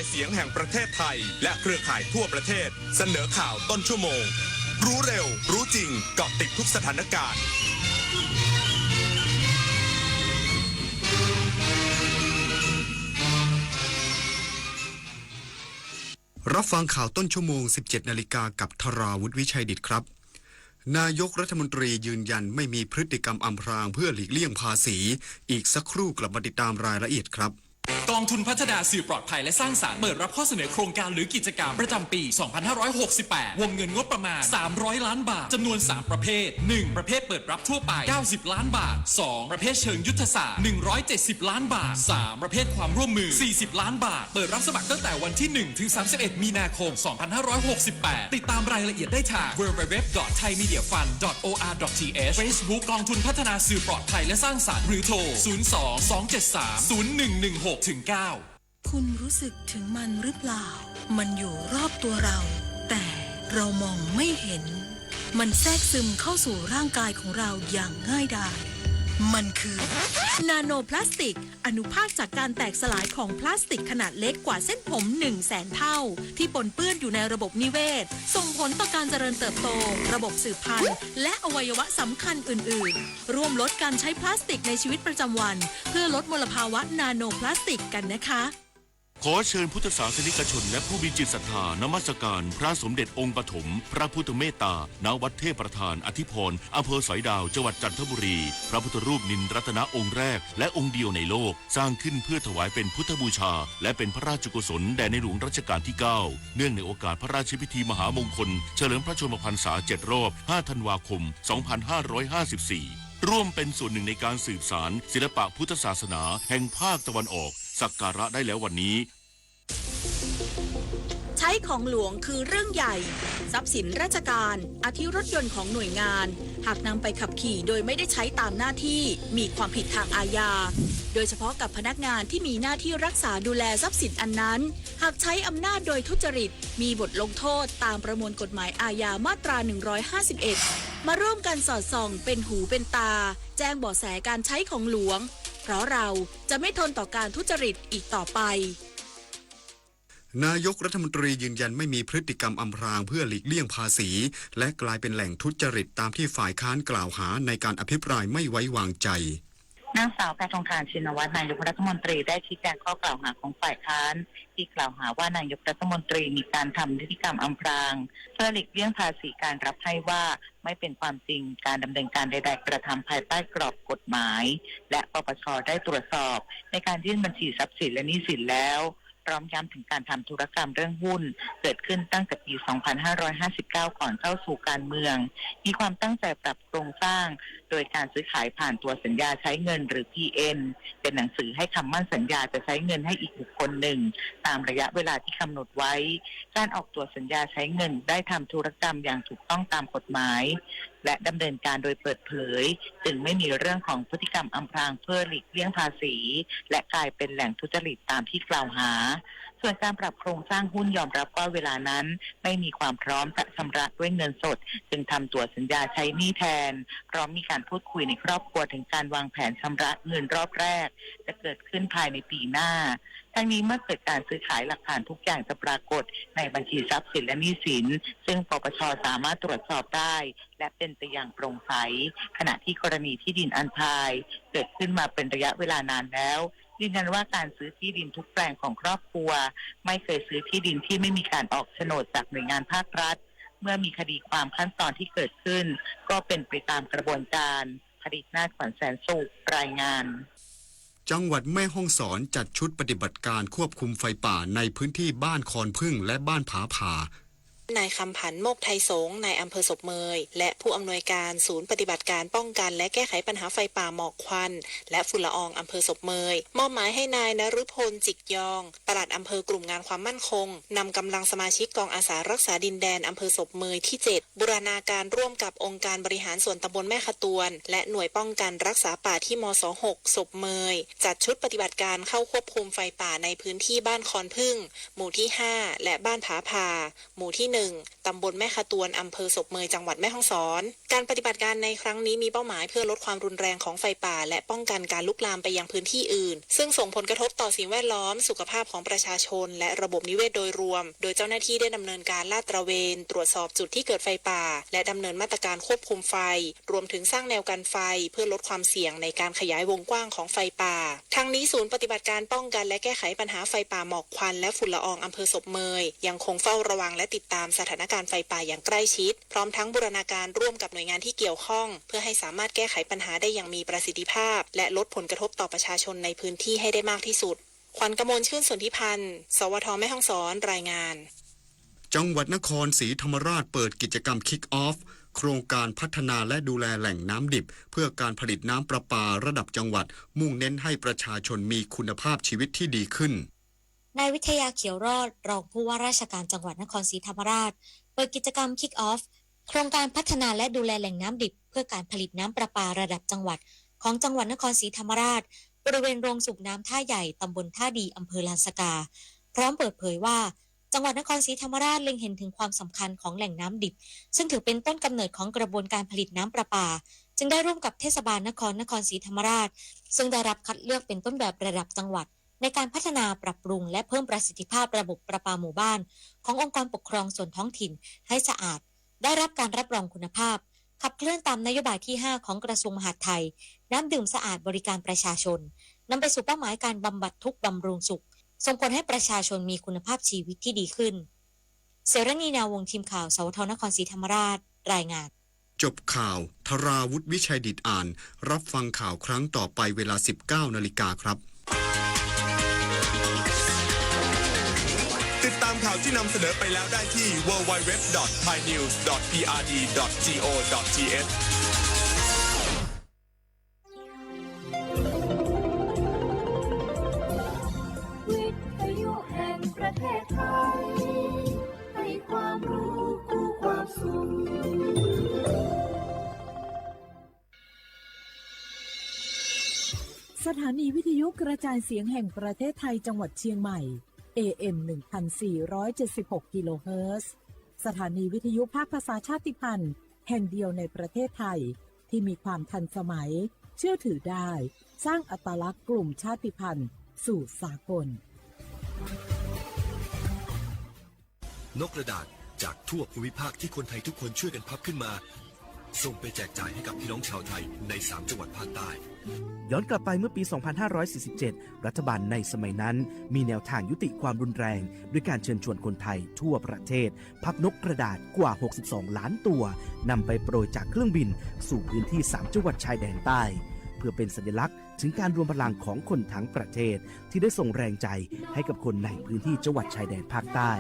ายเสียงแห่งประเทศไทยและเครือข่ายทั่วประเทศเสนอข่าวต้นชั่วโมงรู้เร็วรู้จริงเกาะติดทุกสถานการณ์รับฟังข่าวต้นชั่วโมง 17 นาฬิกากับธราวุฒิวิชัยดิตครับนายกรัฐมนตรียืนยันไม่มีพฤติกรรมอำพรางเพื่อหลีกเลี่ยงภาษีอีกสักครู่กลับมาติดตามรายละเอียดครับกองทุนพัฒนาสื่อปลอดภัยและสร้างสรรค์เปิดรับข้อเสนอโครงการหรือกิจกรรมประจำปี 2568 วงเงินงบประมาณ 300 ล้านบาท จำนวน 3 ประเภท 1. ประเภทเปิดรับทั่วไป 90 ล้านบาท 2. ประเภทเชิงยุทธศาสตร์ 170 ล้านบาท 3. ประเภทความร่วมมือ 40 ล้านบาท เปิดรับสมัครตั้งแต่วันที่ 1 ถึง 31 มีนาคม 2568 ติดตามรายละเอียดได้ทาง www.thaimediafund.or.th Facebook กองทุนพัฒนาสื่อปลอดภัยและสร้างสรรค์หรือโทร 02-273-0116 ถึง 9 คุณรู้สึกถึงมันหรือเปล่ามันอยู่รอบตัวเราแต่เรามองไม่เห็นมันแทรกซึมเข้าสู่ร่างกายของเราอย่างง่ายดายมันคือนาโนพลาสติกอนุภาคจากการแตกสลายของพลาสติกขนาดเล็กกว่าเส้นผม 100,000 เท่าที่ปนเปื้อนอยู่ในระบบนิเวศส่งผลต่อการเจริญเติบโตระบบสืบพันธุ์และอวัยวะสำคัญอื่นๆร่วมลดการใช้พลาสติกในชีวิตประจำวันเพื่อลดมลภาวะนาโนพลาสติกกันนะคะขอเชิญพุทธศาสนิกชนและผู้มีจิตศรัทธานมัสการพระสมเด็จองค์ปฐมพระพุทธเมตตาณวัดเทพประธานอธิพรอำเภอสอยดาวจังหวัดจันทบุรีพระพุทธรูปนินรัตนองค์แรกและองค์เดียวในโลกสร้างขึ้นเพื่อถวายเป็นพุทธบูชาและเป็นพระราชกุศลแด่ในหลวงรัชกาลที่ 9 เนื่องในโอกาสพระราชพิธีมหามงคลเฉลิมพระชนมพรรษา7 รอบ 5 ธันวาคม 2554 ร่วมเป็นส่วนหนึ่งในการสืบสานศิลปะพุทธศาสนาแห่งภาคตะวันออกสักการะได้แล้ววันนี้ใช้ของหลวงคือเรื่องใหญ่ทรัพย์สินราชการอาทิรถยนต์ของหน่วยงานหากนำไปขับขี่โดยไม่ได้ใช้ตามหน้าที่มีความผิดทางอาญาโดยเฉพาะกับพนักงานที่มีหน้าที่รักษาดูแลทรัพย์สินอันนั้นหากใช้อำนาจโดยทุจริตมีบทลงโทษตามประมวลกฎหมายอาญามาตรา 151 มาร่วมกันสอดส่องเป็นหูเป็นตาแจ้งเบาะแสการใช้ของหลวงเพราะเราจะไม่ทนต่อการทุจริตอีกต่อไปนายกรัฐมนตรียืนยันไม่มีพฤติกรรมอำพรางเพื่อหลีกเลี่ยงภาษีและกลายเป็นแหล่งทุจริตตามที่ฝ่ายค้านกล่าวหาในการอภิปรายไม่ไว้วางใจนางสาวแพทองธารชินวัตรนายกรัฐมนตรีได้ชี้แจงข้อกล่าวหาของฝ่ายค้านที่กล่าวหาว่านายกรัฐมนตรีมีการทำพฤติกรรมอำพรางเพื่อหลีกเลี่ยงภาษีการรับให้ว่าไม่เป็นความจริงการดำเนินการใดๆกระทำภายใต้กรอบกฎหมายและปปช.ได้ตรวจสอบในการยื่นบัญชีทรัพย์สินและหนี้สินแล้วพร้อมย้ำถึงการทำธุรกรรมเรื่องหุ้นเกิดขึ้นตั้งแต่ปี 2559 ก่อนเข้าสู่การเมืองมีความตั้งใจปรับโครงสร้างโดยการซื้อขายผ่านตัวสัญญาใช้เงินหรือ PN เป็นหนังสือให้คำมั่นสัญญาจะใช้เงินให้อีกบุคคลหนึ่งตามระยะเวลาที่กำหนดไว้การออกตัวสัญญาใช้เงินได้ทำธุรกรรมอย่างถูกต้องตามกฎหมายและดำเนินการโดยเปิดเผยจึงไม่มีเรื่องของพฤติกรรมอำพรางเพื่อหลีกเลี่ยงภาษีและกลายเป็นแหล่งทุจริตตามที่กล่าวหาส่วนการปรับโครงสร้างหุ้นยอมรับว่าเวลานั้นไม่มีความพร้อมจะชำระด้วยเงินสดจึงทำตัวสัญญาใช้หนี้แทนพร้อมมีการพูดคุยในครอบครัวถึงการวางแผนชำระเงินรอบแรกจะเกิดขึ้นภายในปีหน้าทั้งนี้เมื่อเกิดการซื้อขายหลักฐานทุกอย่างจะปรากฏในบัญชีทรัพย์สินและหนี้สินซึ่งปปช.สามารถตรวจสอบได้และเป็นไปอย่างโปร่งใสขณะที่กรณีที่ดินอันพายเกิดขึ้นมาเป็นระยะเวลานานแล้วยืนยันว่าการซื้อที่ดินทุกแปลงของครอบครัวไม่เคยซื้อที่ดินที่ไม่มีการออกโฉนดจากหน่วยงานภาครัฐเมื่อมีคดีความขั้นตอนที่เกิดขึ้นก็เป็นไปตามกระบวนการผลิตนาฏขวัญแสนสุขรายงานจังหวัดแม่ฮ่องสอนจัดชุดปฏิบัติการควบคุมไฟป่าในพื้นที่บ้านคอนพึ่งและบ้านผาผ่านายคำผันโมกไทยสงฆ์นายอำเภอศพเมยและผู้อำนวยการศูนย์ปฏิบัติการป้องกันและแก้ไขปัญหาไฟป่าหมอกควันและฝุ่นละอองอำเภอศพเมยมอบหมายให้นายนฤพลจิกยองปลัดอำเภอกลุ่มงานความมั่นคงนำกำลังสมาชิกกองอาสารักษาดินแดนอำเภอศพเมยที่ 7บูรณาการร่วมกับองค์การบริหารส่วนตำบลแม่ขะตวนและหน่วยป้องกันรักษาป่าที่มศ6ศพเมยจัดชุดปฏิบัติการเข้าควบคุมไฟป่าในพื้นที่บ้านคอนพึ่งหมู่ที่5และบ้านผาผ่าหมู่ที่1 1 ตำบลแม่ขะตวนอำเภอศพเมยจังหวัดแม่ฮ่องสอน การปฏิบัติการในครั้งนี้มีเป้าหมายเพื่อลดความรุนแรงของไฟป่าและป้องกันการลุกลามไปยังพื้นที่อื่นซึ่งส่งผลกระทบต่อสิ่งแวดล้อมสุขภาพของประชาชนและระบบนิเวศโดยรวมโดยเจ้าหน้าที่ได้ดำเนินการลาดตระเวนตรวจสอบจุดที่เกิดไฟป่าและดำเนินมาตรการควบคุมไฟรวมถึงสร้างแนวกันไฟเพื่อลดความเสี่ยงในการขยายวงกว้างของไฟป่าทั้งนี้ศูนย์ปฏิบัติการป้องกันและแก้ไขปัญหาไฟป่าหมอกควันและฝุ่นละอองอำเภอศพเมยยังคงเฝ้าระวังและติดตามสถานการณ์ไฟป่าอย่างใกล้ชิดพร้อมทั้งบูรณาการร่วมกับหน่วยงานที่เกี่ยวข้องเพื่อให้สามารถแก้ไขปัญหาได้อย่างมีประสิทธิภาพและลดผลกระทบต่อประชาชนในพื้นที่ให้ได้มากที่สุดขวัญกมลชื่นสนธิพันธ์สวทแม่ฮ่องสอนรายงานจังหวัดนครศรีธรรมราชเปิดกิจกรรม Kick Off โครงการพัฒนาและดูแลแหล่งน้ำดิบเพื่อการผลิตน้ำประปาระดับจังหวัดมุ่งเน้นให้ประชาชนมีคุณภาพชีวิตที่ดีขึ้นนายวิทยาเขียวรอดรองผู้ว่าราชการจังหวัดนครศรีธรรมราชเปิดกิจกรรม Kick Off โครงการพัฒนาและดูแลแหล่งน้ำดิบเพื่อการผลิตน้ำประปาระดับจังหวัดของจังหวัดนครศรีธรรมราชบริเวณโรงสูบน้ำท่าใหญ่ตำบลท่าดีอำเภอลานสกาพร้อมเปิดเผยว่าจังหวัดนครศรีธรรมราชเล็งเห็นถึงความสำคัญของแหล่งน้ำดิบซึ่งถือเป็นต้นกำเนิดของกระบวนการผลิตน้ำประปาจึงได้ร่วมกับเทศบาลนครศรีธรรมราชซึ่งได้รับคัดเลือกเป็นต้นแบบระดับจังหวัดในการพัฒนาปรับปรุงและเพิ่มประสิทธิภาพระบบประปาหมู่บ้านขององค์กรปกครองส่วนท้องถิ่นให้สะอาดได้รับการรับรองคุณภาพขับเคลื่อนตามนโยบายที่ 5 ของกระทรวงมหาดไทยน้ำดื่มสะอาดบริการประชาชนนำไปสู่เป้าหมายการบำบัดทุกข์บำรุงสุขส่งผลให้ประชาชนมีคุณภาพชีวิตที่ดีขึ้นเสรณีนาวงศ์ทีมข่าวสวทนครศรีธรรมราชรายงานจบข่าวธราวุฒิวิชัยดิษฐ์อ่านรับฟังข่าวครั้งต่อไปเวลา 19 นาฬิกาครับติดตามข่าวที่นำเสนอไปแล้วได้ที่ www.thainews.prd.go.thวิทยุแห่งประเทศไทยให้ความรู้คู่ความสุขสถานีวิทยุกระจายเสียงแห่งประเทศไทยจังหวัดเชียงใหม่ AM 1476 กิโลเฮิรตซ์สถานีวิทยุภาคภาษาชาติพันธุ์แห่งเดียวในประเทศไทยที่มีความทันสมัยเชื่อถือได้สร้างอัตลักษณ์กลุ่มชาติพันธุ์สู่สากลนกกระดาษจากทั่วภูมิภาคที่คนไทยทุกคนช่วยกันพับขึ้นมาส่งไปแจกจ่ายให้กับพี่น้องชาวไทยใน3จังหวัดภาคใต้ย้อนกลับไปเมื่อปี 2547 รัฐบาลในสมัยนั้นมีแนวทางยุติความรุนแรงด้วยการเชิญชวนคนไทยทั่วประเทศพับนกกระดาษกว่า 62 ล้านตัวนำไปโปรยจากเครื่องบินสู่พื้นที่3จังหวัดชายแดนใต้เพื่อเป็นสัญลักษณ์ถึงการรวมพลังของคนทั้งประเทศที่ได้ส่งแรงใจให้กับคนในพื้นที่จังหวัดชายแดนภาคใต้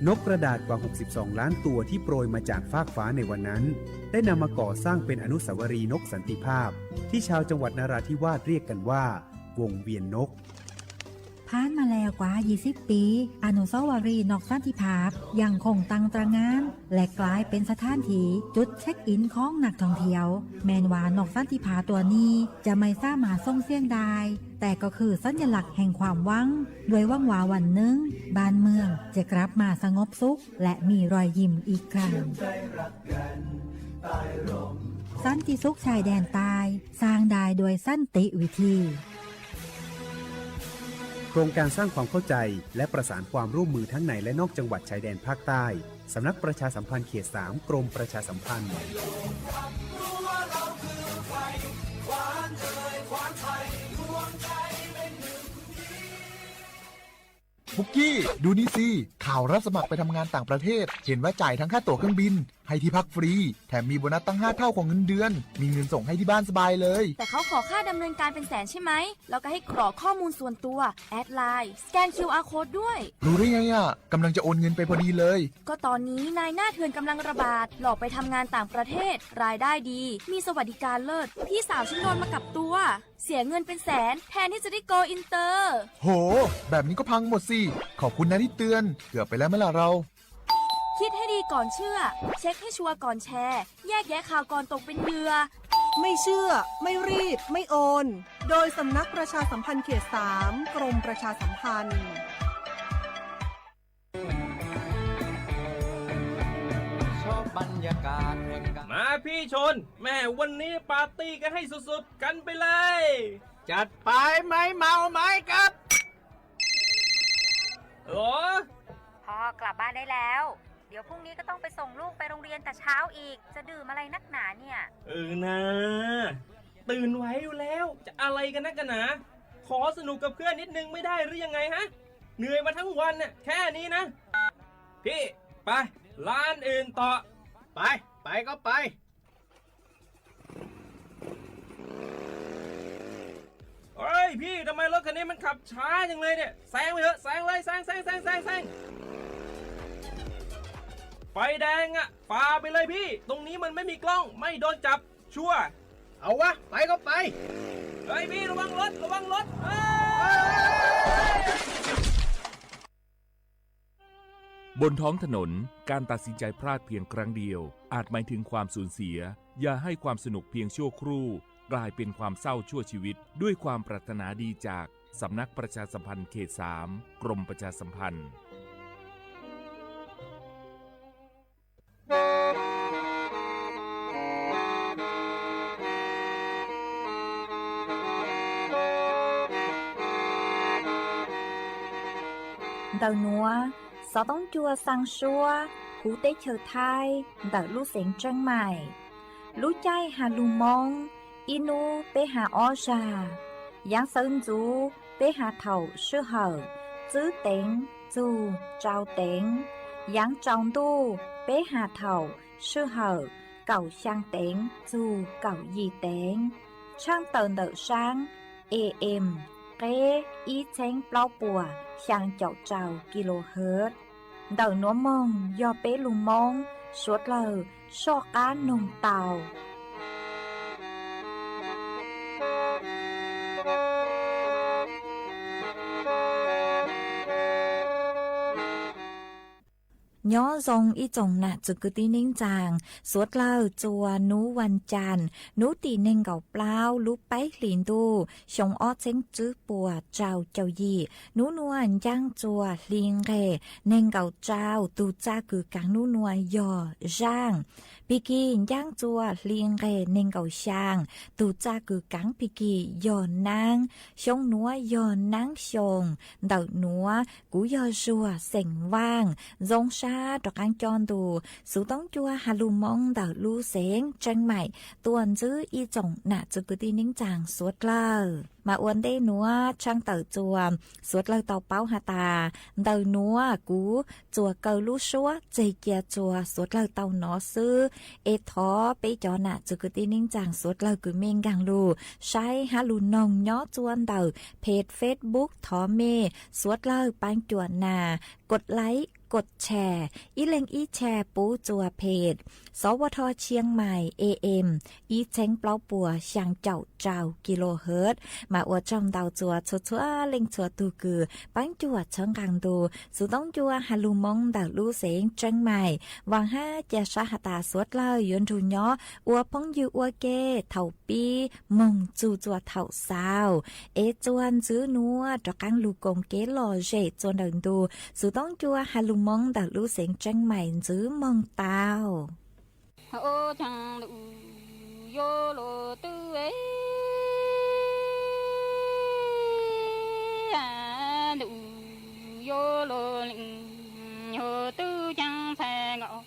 นกกระดาษกว่า 62 ล้านตัวที่โปรยมาจากฟากฟ้าในวันนั้นได้นำมาก่อสร้างเป็นอนุสาวรีย์นกสันติภาพที่ชาวจังหวัดนราธิวาสเรียกกันว่าวงเวียนนกผ่านมาแล้วกว่า 20 ปีอนุสาวรีย์นกสันติภาพยังคงตั้งตระหง่านและกลายเป็นสถานที่จุดเช็คอินของนักท่องเที่ยวแม้ว่านกสันติภาพตัวนี้จะไม่สามารถส่งเสียงได้แต่ก็คือสัญลักษณ์แห่งความหวังด้วยหวังว่าวันหนึ่งบ้านเมืองจะกลับมาสงบสุขและมีรอยยิ้มอีกครั้งสันติสุขชายแดนใต้สร้างได้โดยสันติวิธีโครงการสร้างความเข้าใจและประสานความร่วมมือทั้งในและนอกจังหวัดชายแดนภาคใต้สำนักประชาสัมพันธ์เขต 3 กรมประชาสัมพันธ์บุกกี้ดูนี่สิข่าวรับสมัครไปทำงานต่างประเทศเห็นว่าจ่ายทั้งค่าตั๋วเครื่องบินให้ที่พักฟรีแถมมีโบนัสตั้ง5 เท่าของเงินเดือนมีเงินส่งให้ที่บ้านสบายเลยแต่เขาขอค่าดำเนินการเป็นแสนใช่ไหมแล้วก็ให้กรอกข้อมูลส่วนตัวแอดไลน์สแกน QR Code ด้วยรู้ได้ไงอ่ะกำลังจะโอนเงินไปพอดีเลยก็ตอนนี้นายหน้าเถื่อนกำลังระบาดหลอกไปทำงานต่างประเทศรายได้ดีมีสวัสดิการเลิศพี่สาวฉันโดนมากับตัวเสียเงินเป็นแสนแทนที่จะได้โกอินเตอร์โหแบบนี้ก็พังหมดสิขอบคุณนะที่เตือนเกือบไปแล้วไหมล่ะเราคิดให้ดีก่อนเชื่อเช็คให้ชัวร์ก่อนแชร์แยกแยะข่าวก่อนตกเป็นเหยื่อ ไม่เชื่อไม่รีบไม่โอน โดยสำนักประชาสัมพันธ์เขต 3 กรมประชาสัมพันธ์ บรรยากาศมาพี่ชนแม่วันนี้ปาร์ตี้กันให้สุดๆกันไปเลยจัดไปไหมเมาไหมครับโอ้พ่อกลับบ้านได้แล้วเดี๋ยวพรุ่งนี้ก็ต้องไปส่งลูกไปโรงเรียนแต่เช้าอีกจะดื่มอะไรนักหนาเนี่ยนะตื่นไว้อยู่แล้วจะอะไรกันนักกันหนาขอสนุกกับเพื่อนนิดนึงไม่ได้หรือยังไงฮะเหนื่อยมาทั้งวันน่ะแค่นี้นะพี่ไปร้านอื่นต่อไปก็ไปเฮ้ยพี่ทำไมรถคันนี้มันขับช้าจังเลยเนี่ยแซงไปเถอะแซงเลยแซงไฟแดงอ่ะฝ่าไปเลยพี่ตรงนี้มันไม่มีกล้องไม่โดนจับชัวร์เอาวะไปก็ไปเฮ้ยพี่ระวังรถบนท้องถนนการตัดสินใจพลาดเพียงครั้งเดียวอาจหมายถึงความสูญเสียอย่าให้ความสนุกเพียงชั่วครู่กลายเป็นความเศร้าชั่วชีวิตด้วยความปรารถนาดีจากสำนักประชาสัมพันธ์เขต 3 กรมประชาสัมพันธ์Đầu núa, gió tống chua sang xua, cú tế chờ thai, đợi lũ xén trăng mải. Lũ chay hà lù mong, inu bế hà o trà. Giáng sơn chú bế hà thầu sư hở, giữ tên dù trao tên. Giáng trong tu bế hà thầu sư hở, cầu sang tên dù cầu gì tên. Trang tờn đợi sang, AM, kế ý chánh bao bùa. Sang chậu trào kHz đầu núa mông do bế lù mông suốt lờ so cá nồng tàu nhó dòng y chồng nạ chữ cứ tí ninh chàng suốt lờ chùa núวันจันทร์nú tì ninh gạo plau lú bái lìn đu xong ó chênh chữ bùa trào chào gì nú nuan giang chùa liên ghề ninh gạo trào tu cha cử cáng nú nuan dò giang Piki giang chùa liên ghề ninh gạo sang tu cha cử cáng Piki dò nang xong núa dò nang xong đậu núa cú dò rùa sành vang dòng sa trọc ăn tròn đù số tống chua hà lù mong đảo lù xén tranh mày tuần giữ y chồng nạ chữ cứ tin nính chàng suốt lờ mà uốn đê núa trang tờ chùa suốt lờ tàu báo hà tà tờ núa cú chùa cầu lú xúa dây kia chùa suốt lờ tàu nó sư ê thó bế cho nạ chữ cứ tin nính chàng suốt lờ cứ mênh gàng lù sai hà lù nông nhó chuan tờ page Facebook thó mê suốt lờ bán chuan nàกดไลค์กดแชร์อีเล็งอีแชร์ปูจัวเพจสวทเชียงใหม่ AM อีเช้งเปล่าปัวช่างเจ้าเจ้ากิโลเฮิรตซ์มาอวดจอมดาวจัวชัวชัวเล็งชัวตูกือปังจัวเชิงกังดูสุต้องจัวฮัลลูมงดาวลู่เสียงเชียงใหม่วางห้าเจสาหตาสวดเลยยนทูย้ออัวพงยูอัวเกเท่าปีมงจูจัวเท่าสาวเอจวนซื้อนัวจอกังลูกงเกลอเจจวนเดินดูสุต้องจัวฮัลลูมงดาวลู่เสียงเชียงใหม่ซื้อมงตาวô chẳng đủ vô lộ tư ấy đủ vô lộ lĩnh hồ tư chẳng xe ngọ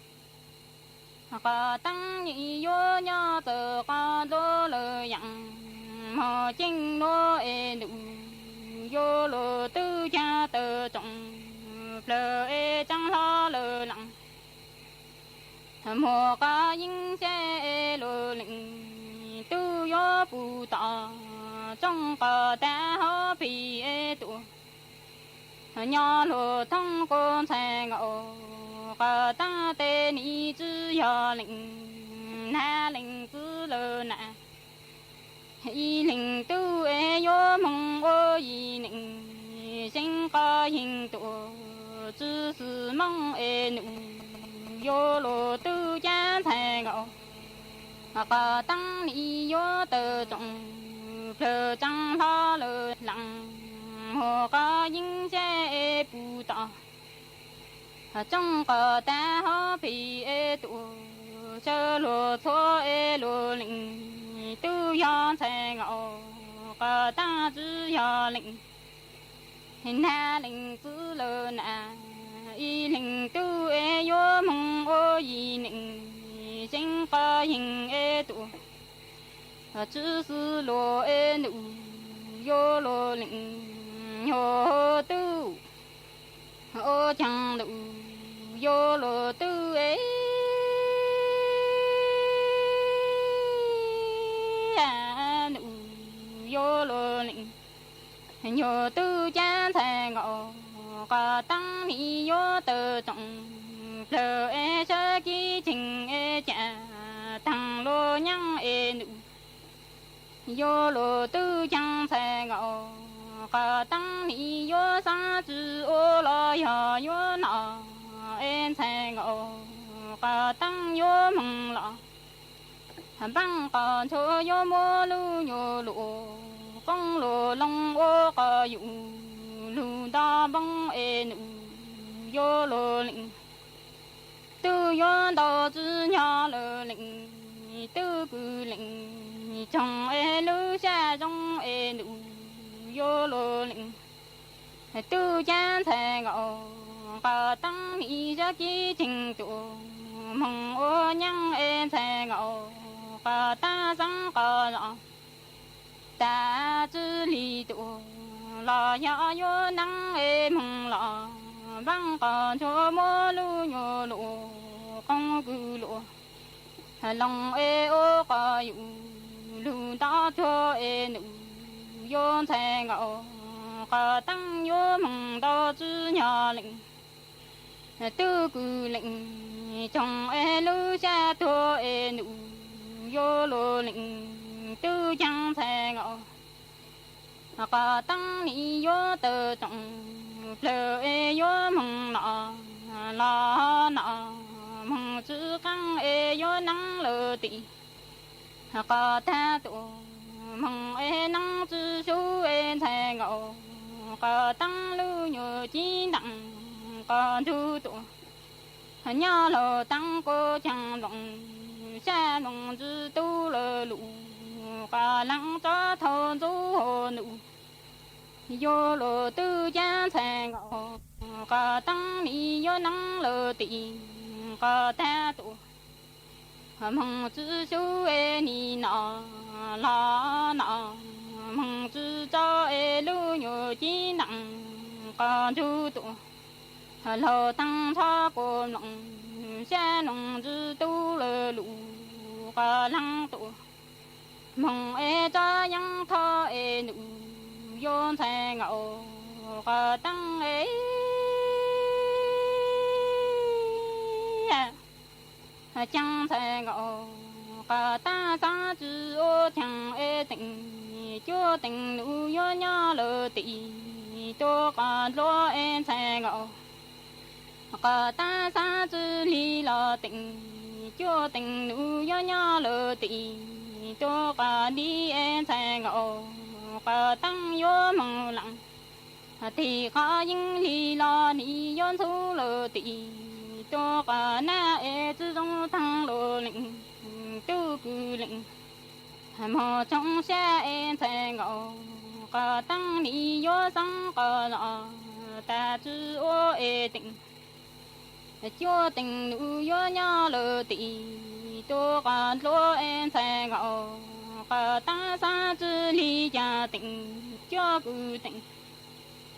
có tăng nhị vô nhỏ tờ có đô lời dặn hồ chinh nô ê đủ vô lộ tư cha tờ trọng lờ ê chẳng lo lờ lặng mùa cá yên xe lô lĩnh tư gió bù tỏ trong cờ ta hó phì ê tụ nhỏ lô thông con xe ngộ cờ ta tê ni chư gió lĩnh na lĩnh cứ lơ nạ y lĩnh tư ê gió mong ô y lĩnh sinh ca hình tụ chư sư mong ê nụ vô lộ tư cha thề ngộ có tăng ni y yo tờ trọng phờ trăng pha lờ lặng hồ ca dinh xe bù tọ trong cờ ta ho phi e tu sơ lô thô e lô lĩnh tu yon xe ngọ cờ ta chữ yo lĩnh na lĩnh chữ lơ na y lĩnh tu e yo mong ô y lĩnh sinh ca hình e tu chữ sư lô e nụ yo lô lĩnh yo tu ô chẳng đủ yo lô tu e nụ yo lô lĩnh yo tu cha thề ngọ cả tăng ni yo tờ trọng lờ e sơ ký trình e cha tăng lô nhang e nụ yo lô tu chẳng thề ngọ cả tăng ni yo sa chữ ô lo ya yo nọ en thề ngọ cả tăng yo mong lọ băng còn cho yo mô lu yo lụ con lô long ô ca yu lu đa băng e nụ yo lô lĩnh tu yo đào chữ nhà lô lĩnh tu cư lĩnh trong e lu xa trong e nụ yo lô lĩnh tu chan thề ngọ cả tăng ni ra ký trình tụ mong ô nhang e thề ngọ cả ta sang cả rõ ta chữ lý tụ là ya yo năng e mong là băng còn cho mô lu yo lụ con cư lụ lòng e ô ca yu lu ta cho e nụ yo thề ngọ cả tăng yo mong đo chữ nhà lĩnh tư cư lĩnh trong e lu cha thua e nụ yo lô lĩnh tư chẳng thề ngọ cả tăng ni yo tờ trọng lờ e yo mong nọ la nọ mong chữ căng e yo năng lờ tị cả ta tụ mong e năng chữ su e thề ngọ cả tăng lu nhờ chi đặng cả chu tụ nhớ lờ tăng cô chẳng lòng xa lòng chữ tu lờ lụ cả lăng cho thâu du hồ nụ yo lô tư cha thề ngọ cả tăng ni yo năng lờ tị cả ta tụ mong chữ su e ni nọ la nọ mong chữ cho e lu nhờ chi nặng cả chu tụ lô tăng cho cô lòng xa lòng chữ tu lờ lụ cả lăng tụ mong e cho yang tho e nụ yo thề ngọ cả tăng e chẳng thề ngọ cả ta sa chữ ô chẳng e tình cho tình nụ yo nhớ lờ tị cho cả lo e thề ngọ cả ta sa chữ li lo tình cho tình nụ yo nhớ lờ tị cho cả đi e thề ngọ cả tăng yo mong lặng thì khó những li lo ni yon thu lờ tị cho cả na e chữ trong thăng lô lĩnh tu cư lĩnh mò trong xe e thề ngọ cả tăng ni yo sang cả nọ ta chữ ô e tình cho tình nụ yo nhớ lờ tị cho cả lô e thề ngọ cả ta sa chữ li cha tình cho cư tình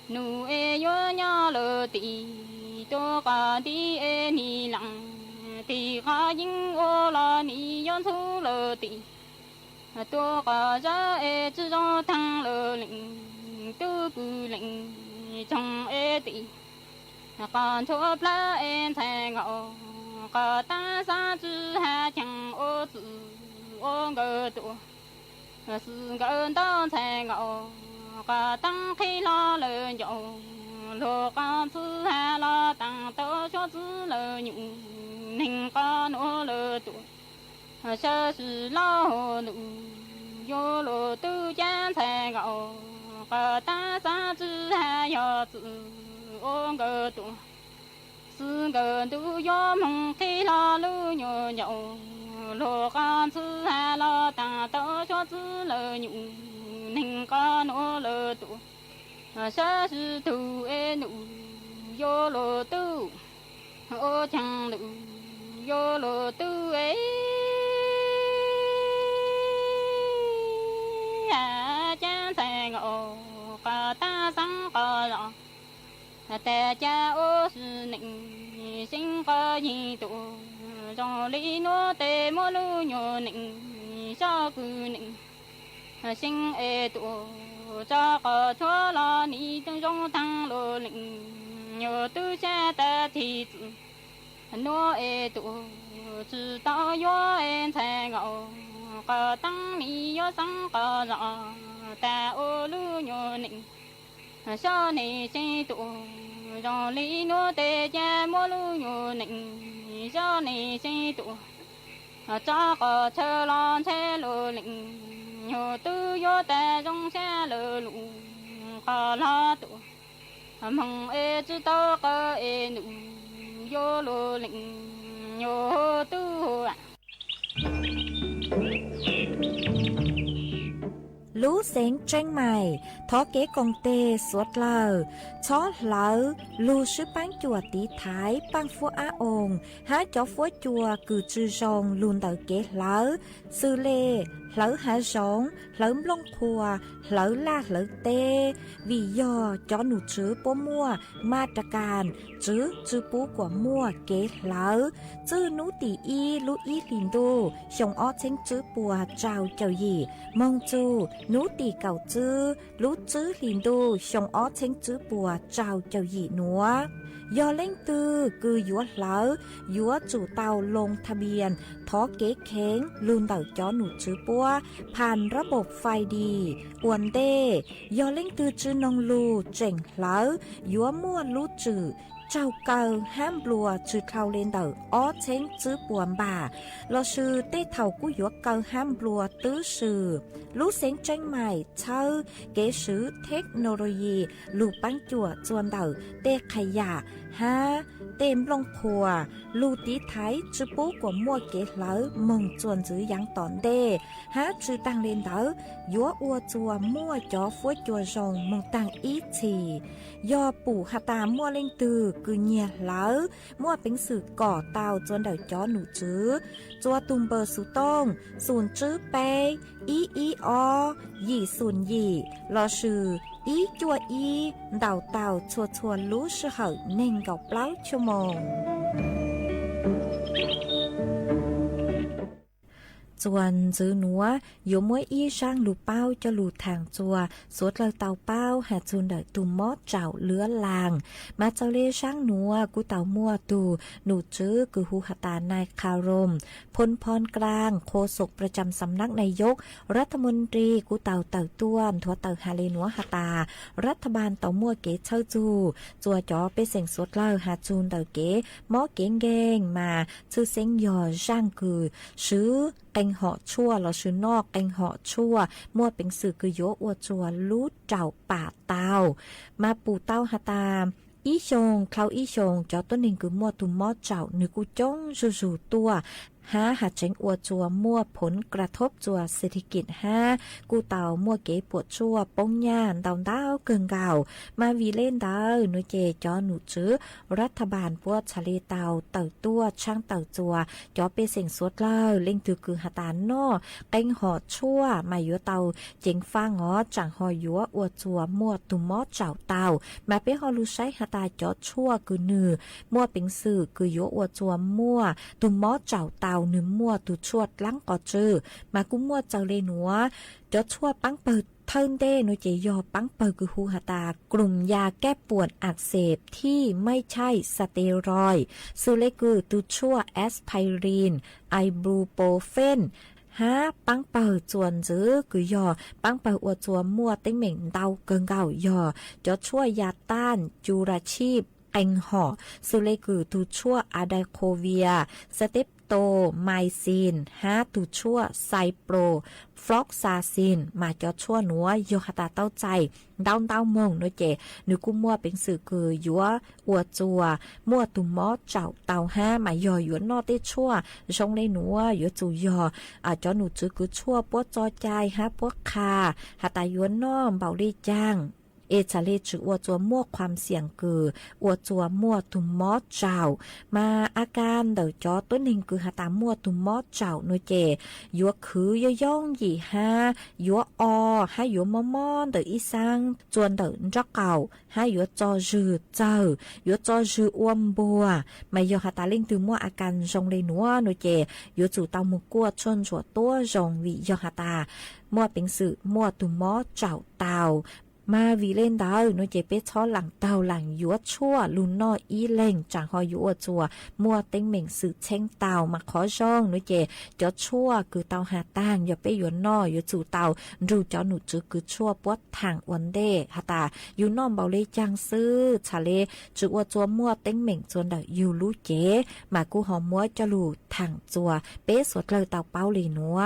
nụ e yo nhớ lờ tị cho cả đi e ni lặng thì khó những ô lo ni yon thu lờ tị cho cả ra e chữ cho thăng lờ lĩnh tư cư lĩnh trong e tị còn cho pla e thề ngọ cả ta sa chữ ha chẳng ô chữ ô ngờ tụ sự ngờ đó thề ngọ cả tăng khi lo lờ nhậu lô con thứ ha lo tăng tớ cho chữ lờ nhụ ninh con ô lờ tụ 这是老路有路都江才高，个大山子还要子我个多，四个都要蒙开了路牛牛，路上子还老大到小子了牛，能个努了多，这是都爱路有路都，我讲路有路都哎。江在我个大山个上，大家我是你心个一朵，让里诺的马路牛你小姑娘，心爱多，这个错了你等中当路领，有都下的梯子，我爱多，知道有人才我。个当你要上个上，但我路牛宁，小你心多，让里诺的家莫路牛宁，小你心多，这个车浪车路宁，有都有的中下了路，个拉多，梦爱知道个爱路，有路宁，有都啊。Lũ sáng tranh mày, thó kế công tê suốt lờ, chó lỡ, lù sư bán chùa tí thái, bán phú á ồn, há chó phú chùa cử trừ rồng lùn tờ kế lỡ, sư lê, lỡ há rồng, lỡ lông khùa, lỡ la lỡ tê, vì do chó nụ chứ bố mua, ma trà càn, chứ bố của mua kế lỡ, chứ nụ tỷ y, lũ y lìn đô, xong ó chênh chứ bùa trao chào gì, mong chú, nú tì cầu chư, lú chư liền đô, xong ó chênh chư bùa trao chào gì nữa. Do lên tư, cứ dũa lỡ, dũa chủ tàu lông thà biên, thó kế khéng, luôn tàu chó nụ chư bùa,ผ่านระบบไฟดีอวนเด้ยอเล่งตือจื้อนองลูเจ๋งเหลอยัวมั่วลูจื้อเจ้าเก่าห้ามบลัวจื้อเท่าเลนเตออ้อเช้งจื้อปวนบ่าเราชื่อเต้เท่ากู้ยัวเก่าห้ามบลัวตื้อชื่อลูเสียงเจ๋งใหม่เช่าเก๋ชื่อเทคโนโลยีลูปังจั่วจวนเตอเต้ขยะฮะเต็มลงพัวลูตีไทยจื้อปูกว่ามั่วเก๋เหลอมงจวนจื้อยังตอนเด้ฮะจื้อตังเลนเตอยัวอัวจัวมั่วจ่อฟัวจัวรองมงตังอีทียอปู่หาตามั่วเล่งตือกือเงียเหลอมั่วเป็นสื่อก่อเตาจนเดาจ่อหนูจื้อจัวตุมเบอร์สุต้องศูนย์จื้อเปอีอยี่ศูนย์ยี่รอชื่ออีจัวอีเดาเตาชัวรู้ชื่อเหอเน่งเก่าเปล่าชั่วโมงจวนจื้อหนัวอยู่มวยอีช่างลูเป้าจะลูทางจัวสวดเราเตาเป้าหาจูนเดอตุมมอดเจ้าเลื้อลางมาเจ้าเล่ช่างหนัวกูเตามั่วตูหนูจื้อคือหูหตานายคารมพลพรกลางโฆษกประจำสำนักนายกรัฐมนตรีกูเตาเต่าต้วนทัวเตาฮาเลนัวหตารัฐบาลเตามั่วเก๋เช่าจูจัวจ่อไปเสียงสวดเล่าหาจูนเตาเก๋หมอเก๋งเก่งมาชื่อเสียงยอช่างคือซื้อเอ็งเหาะชั่วเราชื่อนอกเอ็งเหาะชั่วมั่วเป็นสื่อคือโยอวจัวลูดเจ้าป่าเต้ามาปู่เต้าหาตามอีชงคลาวอีชงจอต้นหนึ่งคือมั่วตุ่มมอเจ้านึกกูจ้องจู่ตัวหาหัดเจงอวดจัวมั่วผลกระทบจัวเศรษฐกิจกูเต่ามั่วเก๋ปวดชั่วป้องย่านดาวดาวเกิงเก่ามาวีเล่นดาวหนูเจจอหนูจื้อรัฐบาลปวดชะเลเต่าตัวช่างเต่าจัวจอเปเสียงสวดเล่าเล่งถือคือหตานนอเก่งหอดชั่วมายัวเต่าเจงฟ้างอจังหอยัวอวดจัวมั่วตุ่มมอเจ้าเต่ามาเปฮอลูใช้หตาจอชั่วคือนือมั่วเป็นสื่อคือยัวอวดจัวมั่วตุ่มมอเจ้าเต่านึมมั่วตุชวดลังก่อเจอมากุ้มมั่วเจ้าเลนัวจอชั่วปังเปิดเทินเด้หนูเจยอปังเปิดคือหูหตากลุ่มยาแก้ปวดอักเสบที่ไม่ใช่สเตียรอยด์ซูเลกือตุชั่วแอสไพรินไอบูโปเฟนฮะปังเปิดจวนจื้อคือยอปังเปิดอวดจัวมั่วติ้งเหม่งเดาเกิงเก่ายอจอชั่วยาต้านจุราชีพเอ็งห่อซูเลกือตุชั่วอาไดโคเวียสเตป โตไมซินฮาตูชั่วไซโปรฟลอกซาซินมาจอชั่วหนัวโยฮาตาเต้าใจดาวเต้ามงโนเจนึกุมัวเป็นสื่อคือยัวอวจัวมัวตุมอเจ้าเต้าห้ามายอยวนอเตชั่วชงในหนัวยัวจูยอจอหนูจือคือชั่วปวดจอใจฮะปวดคาหาตายวนน้อมเบาลีจ้างเอชาเลจืออวจัวมั่วความเสี่ยงคืออวจัวมั่วตุมมอเจ้ามาอาการเดอจอตัวหนึ่งคือหาตามั่วตุมมอเจ้าโนเจยัวคือย่องหยี่ห้ายัวอให้ยัวมอมอนเดออีสังจวนเดอจักเก่าให้ยัวจอจือเจ้ายัวจอจืออ้วมบัวไม่ยอหาตาเล่งตือมั่วอาการจงเลยนัวโนเจยัวจู่เตามุกัวชนชัวตัวจงวิยอหาตามั่วเป็นสื่อมั่วตุมมอเจ้าเตามาวีเล่นดาวโนเจเปช้อหลังเตาหลังยัวชั่วลุนนออีเล่งจางหอยัวจัวมัวเต็งเหม่งสื่อเช่งเตามาขอช่องโนเจจอชั่วคือเตาหาตั้งอย่าไปยัวนอยัวจู่เตารูจอหนูจือคือชั่วปวดทางวันเดฮาตาอยู่น้อมเบาเลยจังซื้อชาเลจือว่าจัวมัวเต็งเหม่งจวนเดอยู่รู้เจมากูหอมมัวจะรูทางจัวเป๊สวดเลยเตาเป้าเลยนัว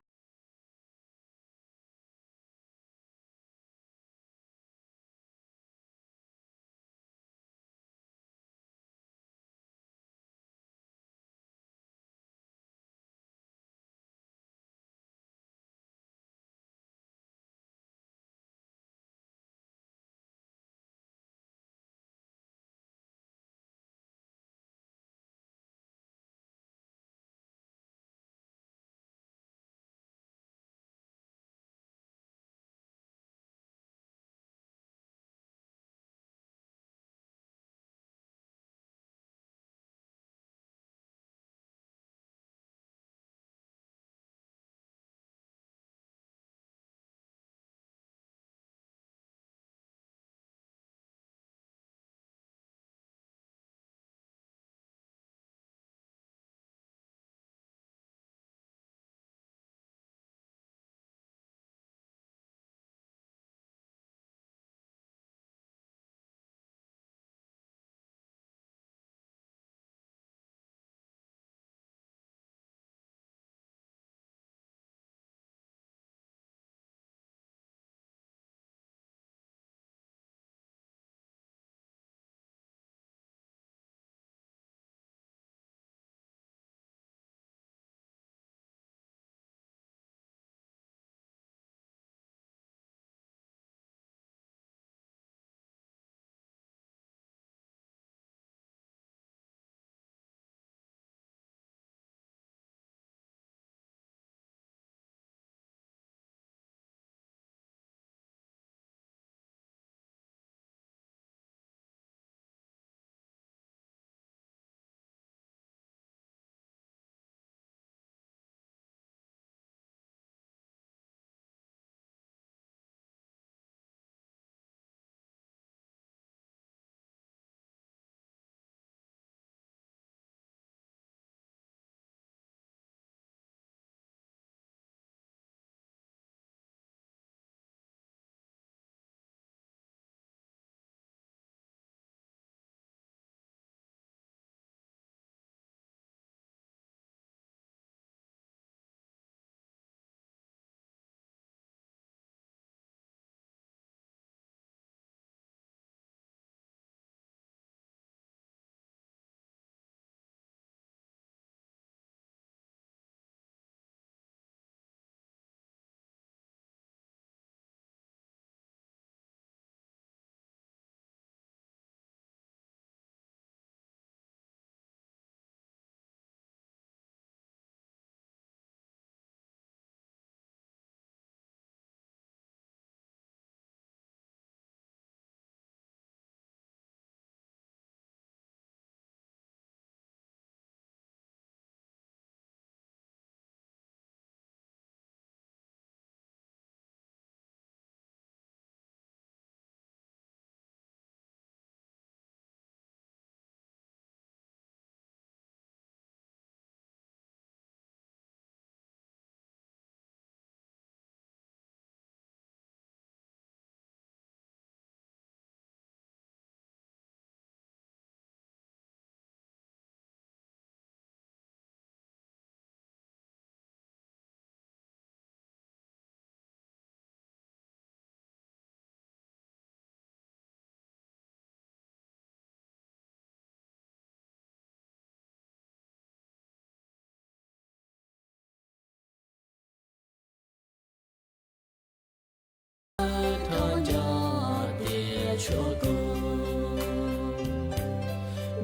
chúa cô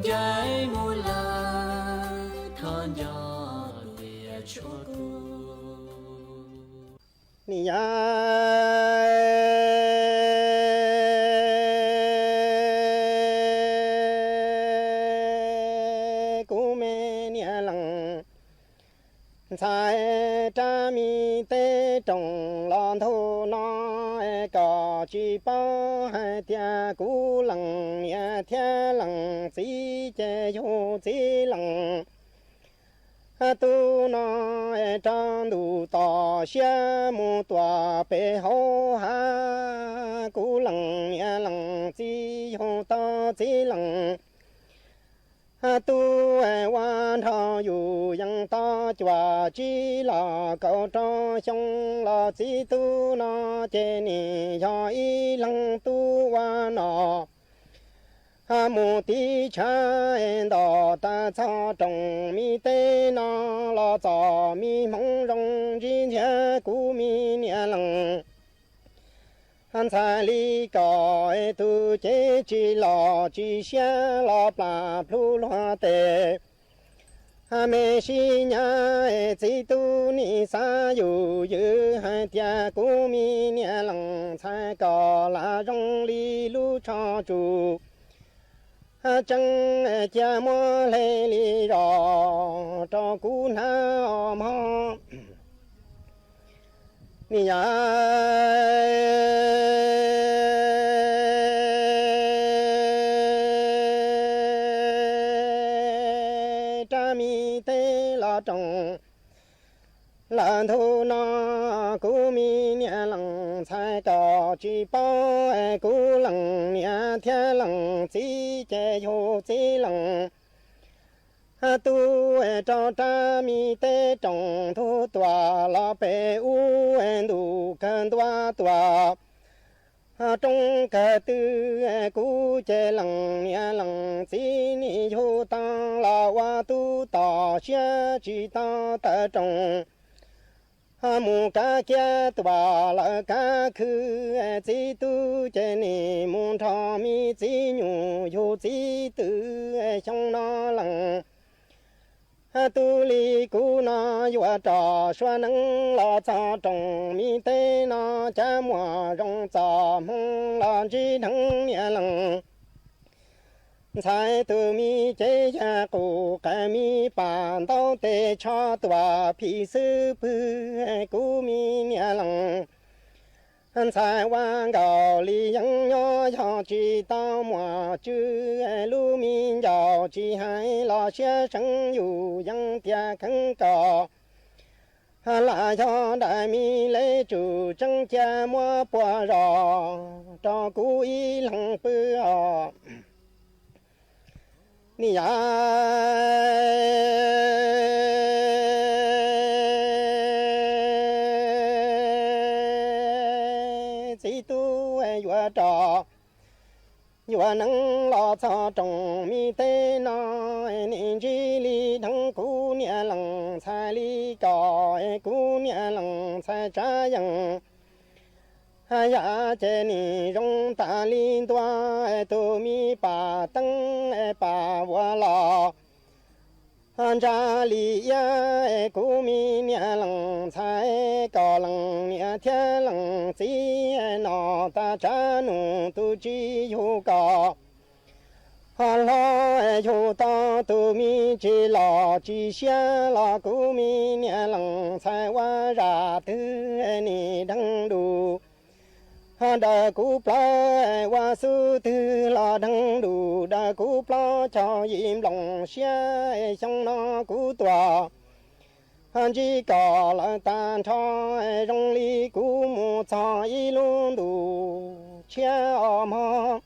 giải mù la thon nhỏ lìa chúa cô nì sai cha mi tê trồng lon thu nó cỏ chi bao hai tia cú lằng nhà thia lằng chỉ che yo chỉ lằng tu nó trang đủ tỏ xe mu tòa bể hô ha cú lằng nhà lằng chỉ yo to chỉ lằng tu quan thọ yu yang ta chua chi la cầu cho xong la chi tu na che ni ya y lăng tu wa na mu ti cha en da ta cha trong mi te na la cha mi mong rong jin che ku mi nian lăng han sai li có tu chế chi lo chi xia lo pla plu lo te ha me shi nya chi tu ni sa yu yu hai tia ku mi nia lang sai có la rong li lu cha chu ha chang chia mo le li ro cho ku na ma nì cha mi tê la trồng la thu na cú mi nia lằng sai cỏ chi bao cú lằng nia thia lằng chỉ che yo chỉ lằng tu cho cha mi tê trồng thu tòa la bể u đủ cần tòa trong cả tư cú che lằng nia lằng chỉ ni yo tăng la wa tu tà xia chỉ ta ta trồng mu ca kia tòa la ca khư chỉ tu che ni mu thọ mi chỉ nhu yo chỉ tư trong nó lằng tu li cu na yua trà xoa nâng la cha trồng mi tê na cha mua rong cha mong la chi thăng nhẹ lằng sai tu mi chế cha cụ cái mi bàn tao tê cha tòa phi sư pư cu mi nhẹ lằng sai quan gạo li yang nhỏ nhỏ chỉ tao mua chữ lu mi giàu chỉ hay lo xe生 yu yang tia khăng cỏ là cho đại mi lễ chủ trăng cha mua bùa rò cho cú y lăng bư nì yua trò yua nâng lo cho trồng mi tê no ni chi li thăng cú nia lằng sai li cỏ cú nia lằng sai cha yang ya che ni rong ta li toa tu mi pa tăng pa wa la han cha li ya cú mi nia lằng sai cỏ lằng nia thia lằng chỉ nó ta cha nu tu chi yu cỏ lo yu ta tu mi chi lo chi xia lo cú mi nia lằng sai wa ra tu ni đăng đủ đa cú pla wa su tư la đăng đủ đa cú pla cho im lòng xia trong nó cú tòa han chỉ có là tan cho rong li cú mu cho y luôn đủ chia mà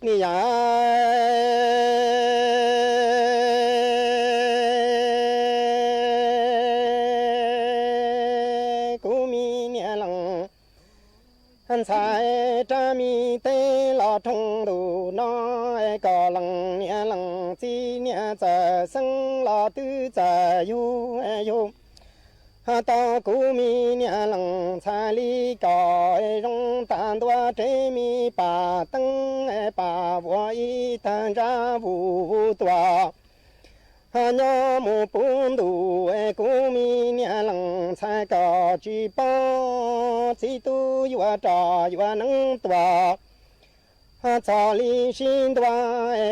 nì cú mi nia lằng han sai cha mi tê la thong đủ nó có lằng nia lằng chi nia za sinh la tư za yu yu 到古米年冷彩里高容单多真米把灯把我一单扎不多。鸟木本土古米年冷彩高举报，最多越找越能多。早里新多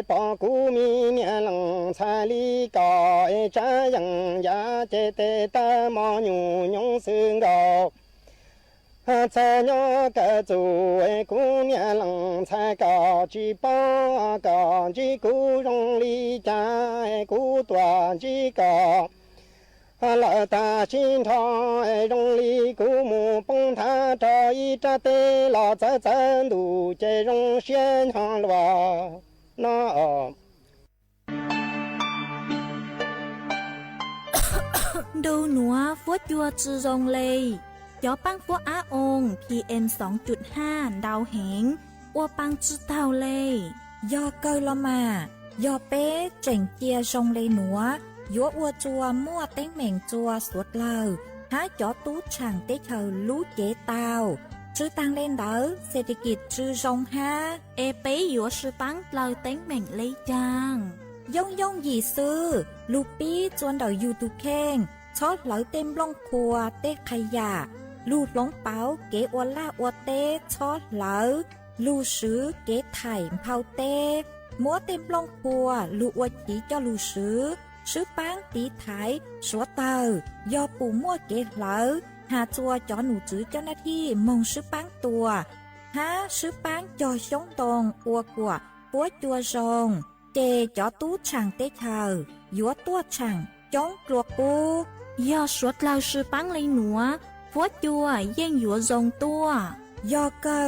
帮古米年冷彩里高这样呀这得大毛牛牛身高。早鸟个做古年冷彩高举报高举古容里家古短举高。老大新场容里古木崩塌找一扎的老早咱路这容现场了那ดูหนัวฟัวจัวจือรงเลยยอปังฟัวอาองค์ PM 2.5 ดาวเหงอัวปังจือเท่าเลยยอเกยละมายอเป๊เจ๋งเจียรงเลยหนัวยัวอัวจัวมั่วเต้งเหม่งจัวสวดเลาหาจอตูช่างเต้เธอรู้เจตาวชื่อตังเล่นเด้อเศรษฐกิจชื่อรงฮาเอเป้ยัวชื่อปังเลาเต้งเหม่งเลยจางย่องย่องหยีซื้อลูปี้จวนเดายูทูเข่งชอดเหลาเต็มล่องครัวเต้ขยะลูดหลงเป๋าเก๋อวล่าอวเต้ชอดเหลาลูซื้อเก๋ไถ่เผาเต้มัวเต็มล่องครัวลูอวจีเจ้าลูซื้อปังตีไถสัวเตอยอปูมั่วเกลเหลอหาจัวจอหนูจื้อเจ้าหน้าที่มงซื้อปังตัวหาซื้อปังจอชงตรงอัวกัวปัวจัวซงเจจอตู้ช่างเตเธอยัวตัวช่างจ้องกลัวปูยอสวดเราซื้อปังเลยหนัวปัวจัวเย่งยัวซงตัวยอเกอ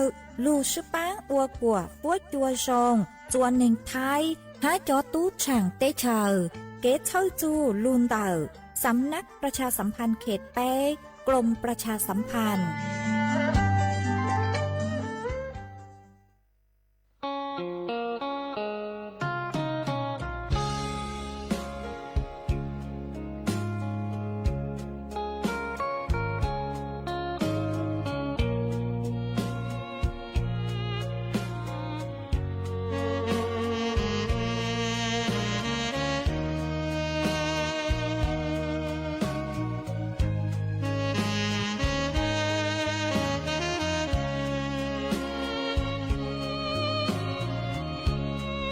ลูซื้อปังอัวกัวปัวจัวซงจวนหนึ่งไทยหาจอตู้ช่างเตเธอเกตเช่าจูลูนเตอร์สำนักประชาสัมพันธ์เขตเป้กรมประชาสัมพันธ์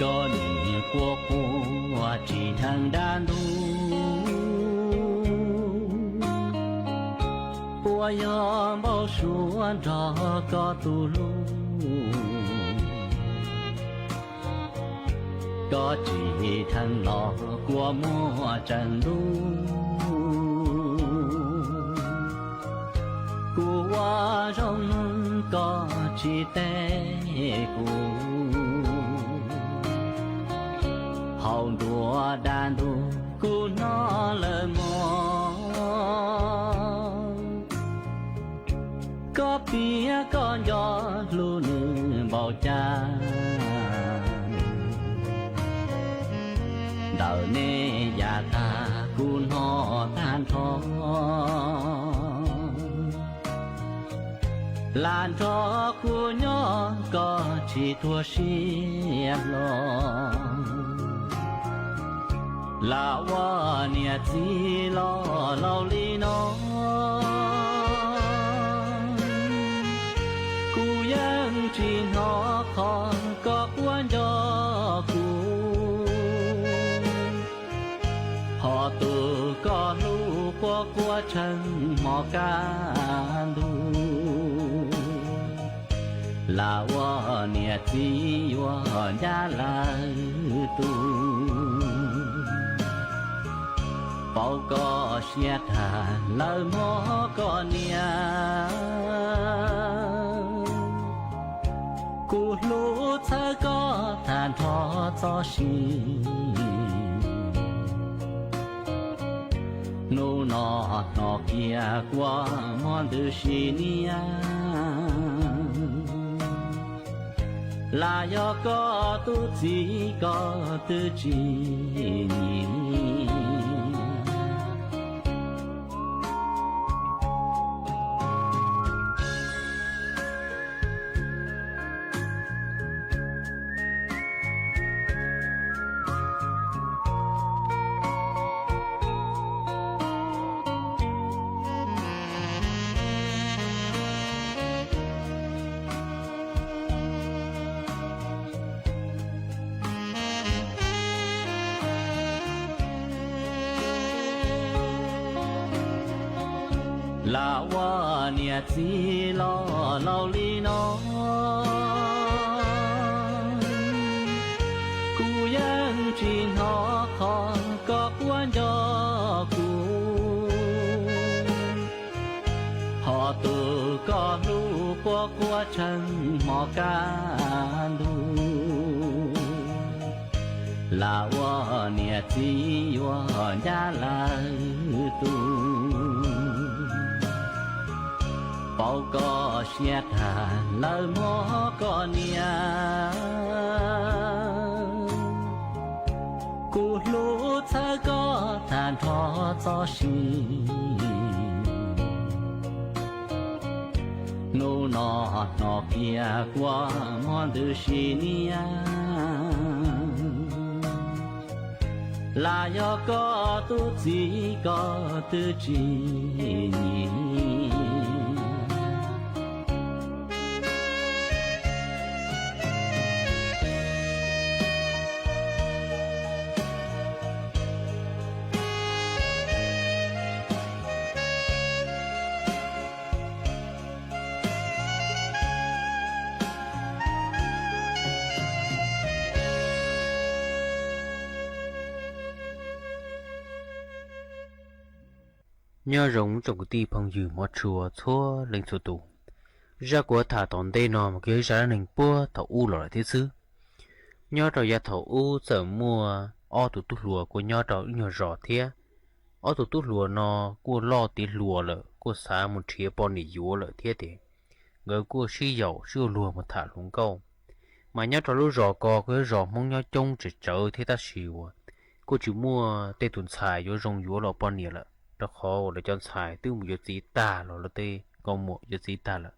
có đường của cô chỉ thằng đàn đu của gió bao xuống gió có tu lu có chỉ thằng lọ của mùa trần đu của rong có chỉ té cô hậu đùa đàn đu cô nó lờ mò có phía con gió luôn bao cha đời nê già ta cô nó than thó làn gió của nhỏ có chỉ thua xiêm lo là hoa nia chi lo lo li nó cu yang chỉ nó còn có quan cho cu họ từ có lu qua chân mò ca lu là hoa nia chi hoa ya la tu bao có xe thả lời mó có nia cụ lũ thơ có than thó cho xì nô nọ kia qua món từ xì nia là do có tu chỉ có tư chỉ là wa nia chi lo lo li nó cú yang chỉ nó khó có quan cho cú họ tự có lu qua chân mò ca lu là wa nia chi wa ya la tu bao có xe thả lời mò có nia cú lú thơ có than thọ cho xì nô nọ kia qua mòn từ xì nia là do có tu chỉ có tư chỉ nhỉ nhớ rồng trong cái ti phong dư mót chùa xóa lên số tù ra của thả tòn tê nọ mà kia ra nền bua thầu u lại thế xứ nhớ rồi ra thầu u sợ mua o tụ tút lùa của nhớ rồi nhớ rõ thế o tụ tút lùa nọ của lo tí lùa lợ của xã một chia bọn nỉ dúa lợ thế thế người của xí dầu xí lùa một thả lúng câu mà nhớ rồi lúc rõ co cái rõ mong nhớ trông chỉ chờ thế ta xìu cô chỉ mua tê tuần xài vô rong dúa lọ bọn nỉ lợ đó khó để chọn xài từ một giờ ta rồi là tê còn một giờ ta là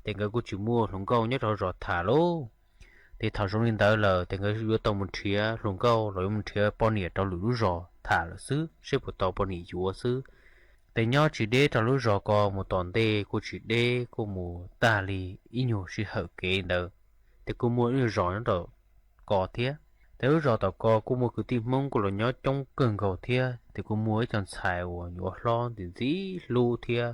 thì người cô chỉ mua lồng câu nhất rồi thả lô thì thảo trong liên tới là thì người vừa tàu một chia lồng câu rồi một chia bao nhiêu tàu lúa rò thả là xứ xếp một tàu bao nhiêu chúa xứ thì nhau chỉ để tàu lúa rò có một tòn tê cô chỉ để cô mua ta li ít nhiều sự hở kế nữa thì cô mua lúa rò nó rồi có thế thế rồi tàu co cô mua cứ tìm mong cô là nhớ trong cần cầu thia thì cô mua ấy chọn xài của nhựa lo thì dí lu thia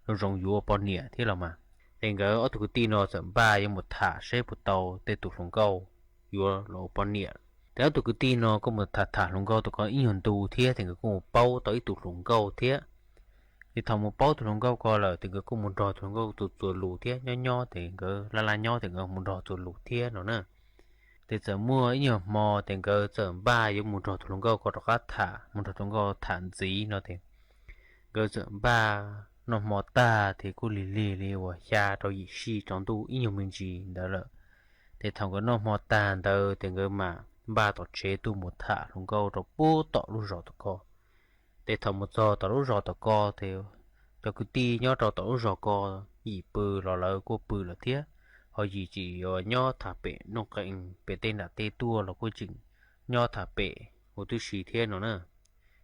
nó rong nhựa bao nhiêu thế là mà thì cái ở tụi tin nó sẵn ba với một thả xếp một tàu để tụi lồng câu nhựa lo bao nhiêu thế tụi tin nó có một thả lồng câu tụi có ít hơn tù thia thì có một bao tới tụi lồng câu thia thì thằng một bao tụi lồng câu coi là thì có một trò tụi lồng câu tụi lù thia nho thì cái la nho thì có một trò tụi lù thia nó nè thì giờ mua ấy nhiều mò thì cái giờ ba với một trò thùng câu có được thả một trò thùng câu thả gì nó thì cái giờ ba nó mò ta thì cô lì và cha rồi gì xí trong tu ít nhiều mình gì đó là thì thằng cái nó mò ta đó thì cái mà ba tổ chế tu một thả thùng câu rồi bố tọ lúc rồi tọ co thì thằng một giờ tọ lúc rồi tọ co thì cho cứ ti nhớ tọ lúc rồi co gì bự là cô bự là thiết họ chỉ nho thả bể nó cạnh bể tên là tê tua là quy trình nho thả bể một thứ xì thiên nó nè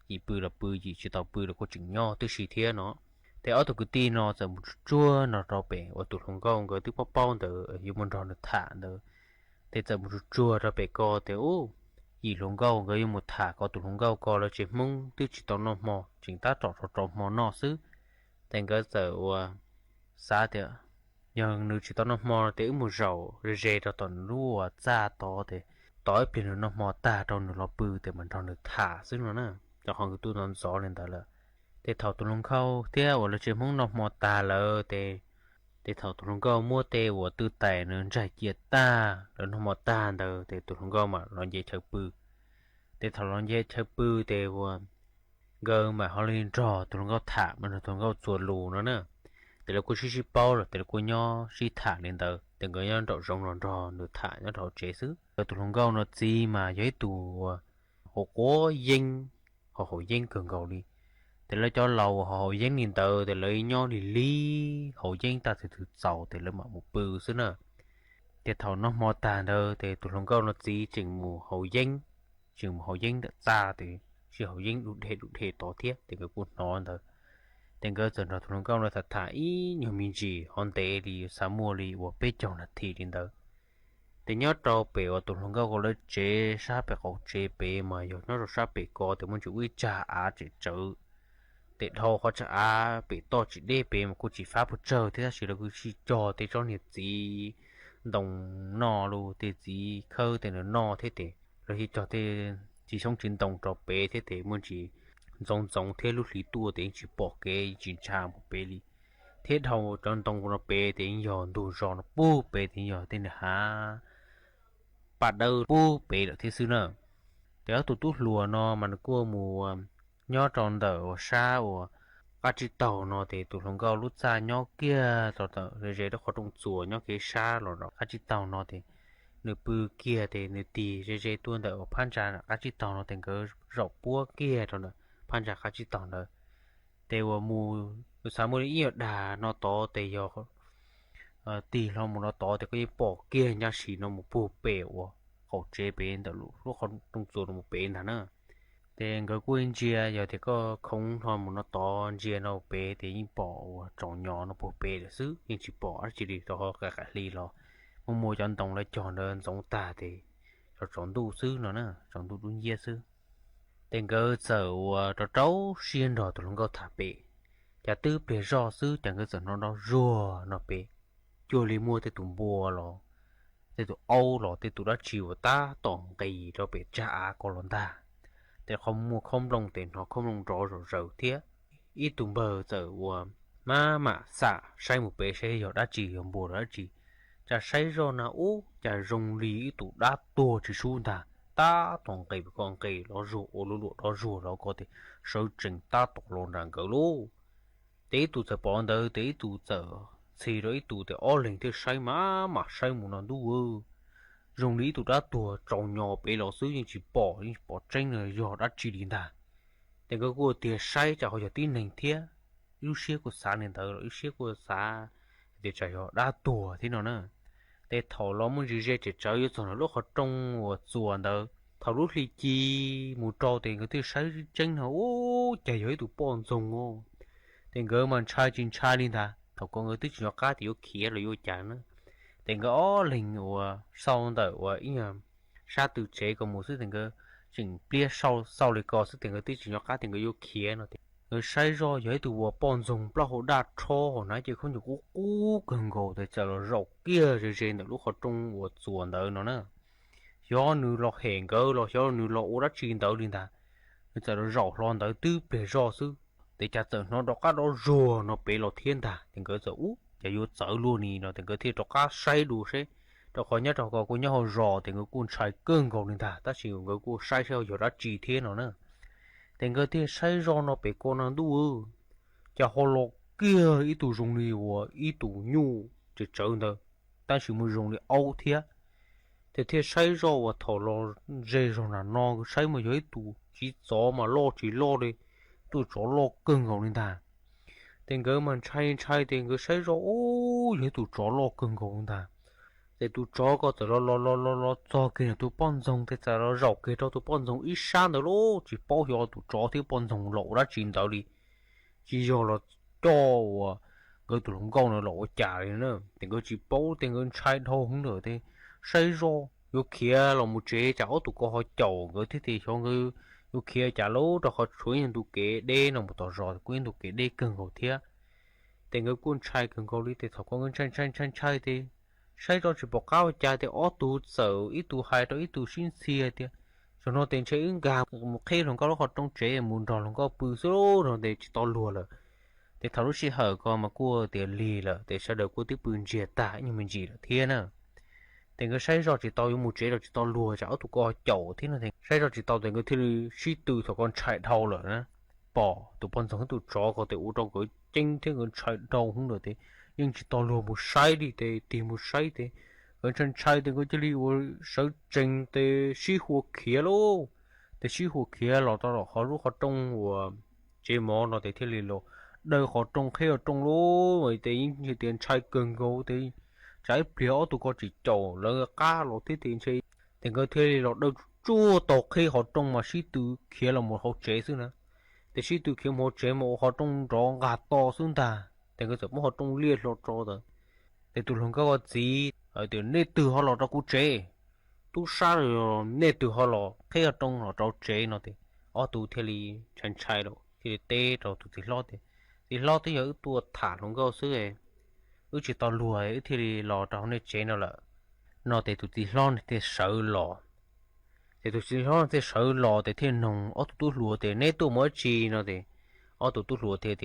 gì bự là bự gì chỉ tao bự là quy trình nho thứ xì thiên nó thì ở tụi cái tin nó sẽ một chua nó rau bể ở tụi không công cái thứ bao từ ở dưới một rau nó thả từ thì sẽ một chua rau bể co thì ô gì không công cái một thả có tụi không công co là chỉ mông thứ chỉ tao nó mò chính ta trọ mò nó xứ thành cái giờ xa thì nhưng nếu chỉ tao nó mò thì một rau rồi dễ tao toàn lúa ra to thì tối bên nó mò ta trong nó bự thì mình trong được thả xứ nó nè cho họ cái tu nó gió lên tới là thì thầu tụi lông khâu thế ở là chỉ muốn nó mò ta là thì thầu tụi lông khâu mua tê của tư tài nó chạy chia ta rồi nó mò ta đâu thì tụi lông khâu mà nó dễ chơi bự thì thầu nó dễ chơi bự thì của gờ mà họ lên trò tụi lông khâu thả mà tụi lông khâu chuột lù nó nè thì là cô xí bao rồi thì là cô nho xí thả lên tới thì người nho đậu rong rò được thả nó đậu chế xứ rồi tụi lông khâu nó gì mà giấy tù họ có dinh họ dinh cường cầu đi thì lấy cho lầu họ dán nhìn tờ thì lấy nho thì lý họ dán ta thì thực sầu thì lấy mà một bự xứ nè thì thầu nó mò tàn đâu thì tụi lòng câu nó chỉ chừng mù họ dán đã ra thì chỉ họ dán đủ thể tỏ thiết thì cái cuốn nó thôi thì cái giờ nó tụi lòng câu nó thật thà ý nhiều mình gì hòn tệ thì sáng mua đi và bê chồng là thì đến đó thì nhớ trâu bể ở tụi lòng câu có lấy chế sát bể có chế bể mà giờ nó rồi sát bể có thì muốn chịu trà á chế chữ tệ thầu họ chả bị to chỉ đê bề mà cô chỉ phá một trời thế là chỉ là cô chỉ cho thế cho nhiệt gì đồng nọ luôn thế gì khơi thế nó thế thế rồi thì cho thế chỉ trong chiến đồng cho bé thế thế muốn chỉ giống thế lúc lý tua thế chỉ bỏ cái chiến trang một bé đi thế thầu trong đồng của nó bé thế nhỏ đủ rõ nó bù bé thế nhỏ thế là hả bắt đầu bù bé được thế xưa nữa thế tụt tụt lùa nó mà nó cua mùa nhỏ tròn đỡ xa or các chị tàu nó thì tụi chúng cao lút xa nhỏ kia rồi rồi đó khó trông chùa nhỏ cái xa rồi đó các chị tàu nó thì nửa bự kia thì nửa tì rồi tuôn đỡ phan trà các chị tàu nó thì cứ rộng búa kia rồi đó phan trà các chị tàu nữa thì mù sáng mùa ít đà nó to thì giờ tì nó một nó to thì cái bỏ kia nhà xí nó một bù bèo họ chế bên đó lúc khó trông chùa nó một bên đó nữa thì cái quyên chia giờ thì có không thôi một nó to chia nó bé thì bỏ tròn nhỏ nó bỏ bé được xứ nhưng chỉ bỏ chỉ để cho cả ly lo một mùa chọn tổng lại chọn đơn giống ta thì cho chọn đủ xứ nó nữa chọn đủ đúng chia xứ thì cái giờ cho cháu xuyên rồi tụi nó có thả bé chả tư bé rõ xứ chẳng cái giờ nó rùa nó bé chưa đi mua thì tụi bùa lo thì tụi âu lo thì tụi đã chịu ta tổng kỳ cho bé trả con lon taแต่เขามัวคมลงเต็นเขาคมลงรอรอเทียอีตุ่มเบอร์เจอว่ามาสะใช้หมูเปใช้หยอดจีหยอมบัวได้จีจะใช้รอนะอู้จะรงลีตุด้าตัวจีชูนตาตาตองเกยกองเกยเราจูโอลุลุเราจูเราก็ติใช้จึงตาตกลงดังเกลูเตตุจะปอนเดอเตตุจะสี่ร้อยตุแต่อ้อเล่งที่ใช้มาใช้หมูนันดูdùng lý tụi đã tua trồng nhỏ bé lò xứ nhưng chỉ bỏ tranh rồi giờ đã chỉ đi ta để cái cô tiền say cho họ giờ tin nền thiê yêu xia của xã nền thờ yêu xia của xã để cho họ đã tua thế nào nữa để thầu lo muốn gì chỉ cho yêu nó lúc họ trồng của chuồn đó thầu lúc thì chi một trâu tiền cái tiền say tranh nó ô chạy với tụi bọn dùng ô tiền cái mà trai trên trai đi ta thầu con người tức chỉ cá thì yêu kia là yêu chán nữa tiền cái ó linh của sau đó của ý là sa từ chế của một số tiền cái chỉnh bia sau lại có số tiền cái tí chỉ cho cá tiền cái yêu kia nó thì người sai rồi vậy từ của bọn dùng bao hồ đa cho họ nói chỉ không được cú gần gồ để chờ nó rau kia rồi trên lúc họ trong của chuồn đó nó nữa do nữ lọ hẹn cơ lọ do nữ lọ đã chín tới đi ta chờ nó rau lon tới tư bể rau sư để cho chờ nó đó cá đó rùa nó bể lọ thiên ta tiền cái giờจะอยู่เจอลูนี่เนาะแต่ก็ที่ตกก็ใช้ดูใช่แต่คนนี้ตกก็คนนี้เขารอแต่ก็กูใช้เกินกว่านี่ท่าแต่สิ่งก็กูใช้เท่าอยู่รัดจีเทียนเนาะเนาะแต่ก็ที่ใช้รอเนาะไปคนนั้นดูจะเขาลอกเกี่ยอีตัวตรงนี้ว่าอีตัวยูจะเจอเนาะแต่สิ่งมันตรงนี้เอาเทียแต่ที่ใช้รอว่าถอดรอเจรน่ะนอใช้มาเยอะตัวจีจ่อมาล่อจีล่อเลยตัวจ่อล่อเกินกว่านี่ท่าtiền cái mình chạy tiền cái xây rồi vậy tụi chó lo cưng con ta để tụi chó có thể lo cho cái tụi bọn rồng thì sẽ nó rọc cái cho tụi bọn rồng ít sáng được luôn chỉ bao giờ tụi chó thì bọn rồng lộ ra chín tới đi chỉ giờ là cho cái tụi lông con nó lộ trả nữa tiền cái chỉ bao tiền cái chạy thôi không được thì xây rồi vô kia là một chế cháu tụi con họ chầu cái thế thì cho người lúc kia trả lỗ cho họ chuối những tụ kế đê nó một tờ rồi quên tụ kế đê cần cầu thiệt tiền người quân trai cần cầu đi thì thằng con trai thì sai rồi chỉ bỏ cao cha thì ó tụ sợ ít tụ hai đó ít tụ xin xia thì cho nó tiền chơi ứng gà một khi lòng cao họ trong chế muốn đòn lòng cao bự số rồi để chỉ to lùa là thì thằng lúc xí hở con mà cua tiền lì là để sau đầu cua tiếp bự chia tả nhưng mình chỉ là thiên à tiền cái sai rồi chỉ tao một chế rồi chỉ tao lùa cháu tụi con chậu thế này sai rồi chỉ tao tiền cái thì suy từ tụi con chạy thâu rồi nè bỏ tụi con sống tụi chó có thể u trong cái tranh thế con chạy thâu không được thế nhưng chỉ tao lùa một sai đi thì tìm một sai thì cái chân sai thì có chỉ đi sợ tranh thì suy hồ kia luôn thì suy hồ kia là tao là họ lúc họ trong chế mỏ nó thì thế liền đời họ trong khi ở trong luôn vậy thì như tiền sai cần gấu thì trái biểu tụi con chỉ trầu lỡ cá lột thế tiền chơi tiền cái thế lột đâu chua tọt khi họ trong mà sĩ tử kia là một hộp chế xứ nữa thì sĩ tử kia một chế một họ trong rõ gạt to xứ ta tiền cái một họ trong liệt lột cho rồi thì tụi nó có gì ở tiền nét từ họ lột ra cú chế tu sa rồi nét từ họ lột khi ở trong họ cho chế nó thì ở tụi thế li chân chạy đâu thì tê rồi tụi thì lo tới giờ tua thả luôn câu xứ ấy chỉ tao lùa ấy thì lò trong này chế nào là nó để tụi lo thì sợ lò thì tụi lo thì sợ lò thì thiên nồng ở tụi lùa thì nét tụi mới chi nó thì ở tụi lùa thì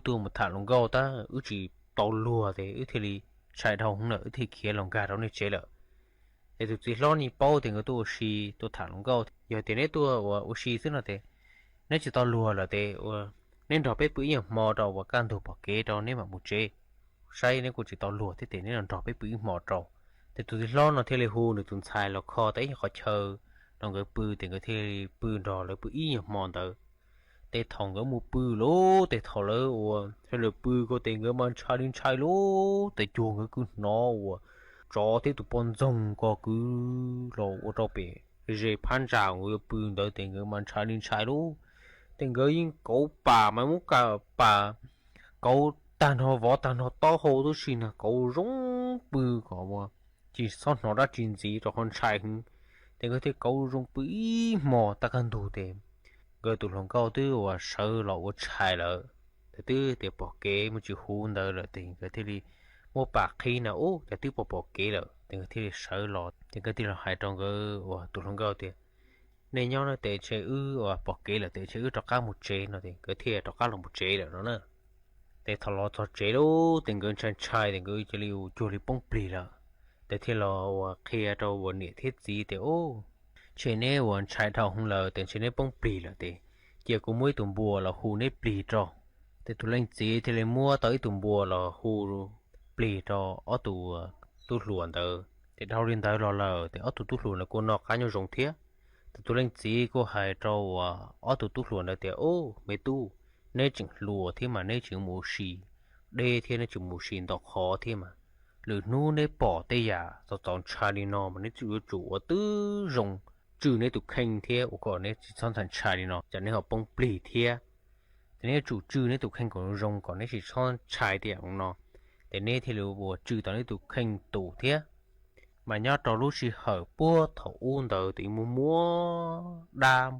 tụi một thả luôn câu ta chỉ tao lùa thì chạy đầu không nữa thì kia lòng gà đó này chế là thì tụi lo ni bao thì người tụi xì tụi thả luôn câu giờ thì nét tụi ở xì xứ nó thì nếu chỉ tao lùa là thì nên đọc bếp bưởi mò đầu và can thủ bỏ kế đó nếu mà một chế say nếu cô chỉ tao lùa thế nên là đọc bếp bưởi mò đầu thì tụi lo nó theo lời hù được tụi xài là kho tới họ chờ nó người bự thì người theo bự đỏ là bưởi mò đầu để thòng cái một bự lố để thòng lỡ theo lời bự có tiền người mà chạy lố để chuồng cái cứ nó cho thế tụi bọn rồng có cứ lố ở đâu bể rồi phan trào người bự đỡ tiền người mà chạy lố tiền người cậu bà mà muốn cả bà cậu tàn hồ võ tàn hồ to hồ都是呢cậu rung bự có mà chỉ sau nó đã chuyện gì rồi còn chạy hơn tiền người thì cậu rung bự mò ta cần đủ tiền người tụi lòng cậu tư và sợ lọ của chạy lợ tư thì bỏ kế một chữ hôn đỡ là tiền người thì một bạc khi nào ô để tư bỏ kế lợ tiền người thì sợ lọ tiền người thì là hai trong cái và tụi lòng cậu thì nên nhau nó để chơi và bỏ kế là để chơi cho các một chế nó thì cái thiệt cho các là một chế rồi đó nè để thằng lo cho chế đâu tiền người chân trai tiền người chơi liu chơi liu bông bì là để thiệt lo khi cho vấn đề thiết gì thì ô chế này vấn trai thằng không lờ tiền chế này bông bì là thì giờ cũng mới tụm bùa là hù này bì cho để tụi lên gì thì lên mua tới tụm bùa là hù bì cho ở tụi luồn tới để đau lên tới lờ thì ở tụi luồn là cô nó cá nhau rồng thiết tụi lên chỉ có hai trâu ở tụi luồn là thì ô mấy tu nên chừng lùa thế mà nên chừng mù xì đây thế nên chừng mù xì đọc khó thế mà lừa nu nên bỏ tay giả rồi chọn Charlie nó mà nên chịu chủ ở tứ rồng trừ nên tụi khanh thế ở còn nên chỉ chọn thành Charlie nó cho nên họ bông bì thế thế nên chủ trừ nên tụi khanh còn rồng còn nên chỉ chọn Charlie thì ông nó thế nên thì lừa bùa trừ tao nên tụi khanh tụ thế mà nhớ trò lúc chỉ hở búa thầu uốn đầu thì mua đam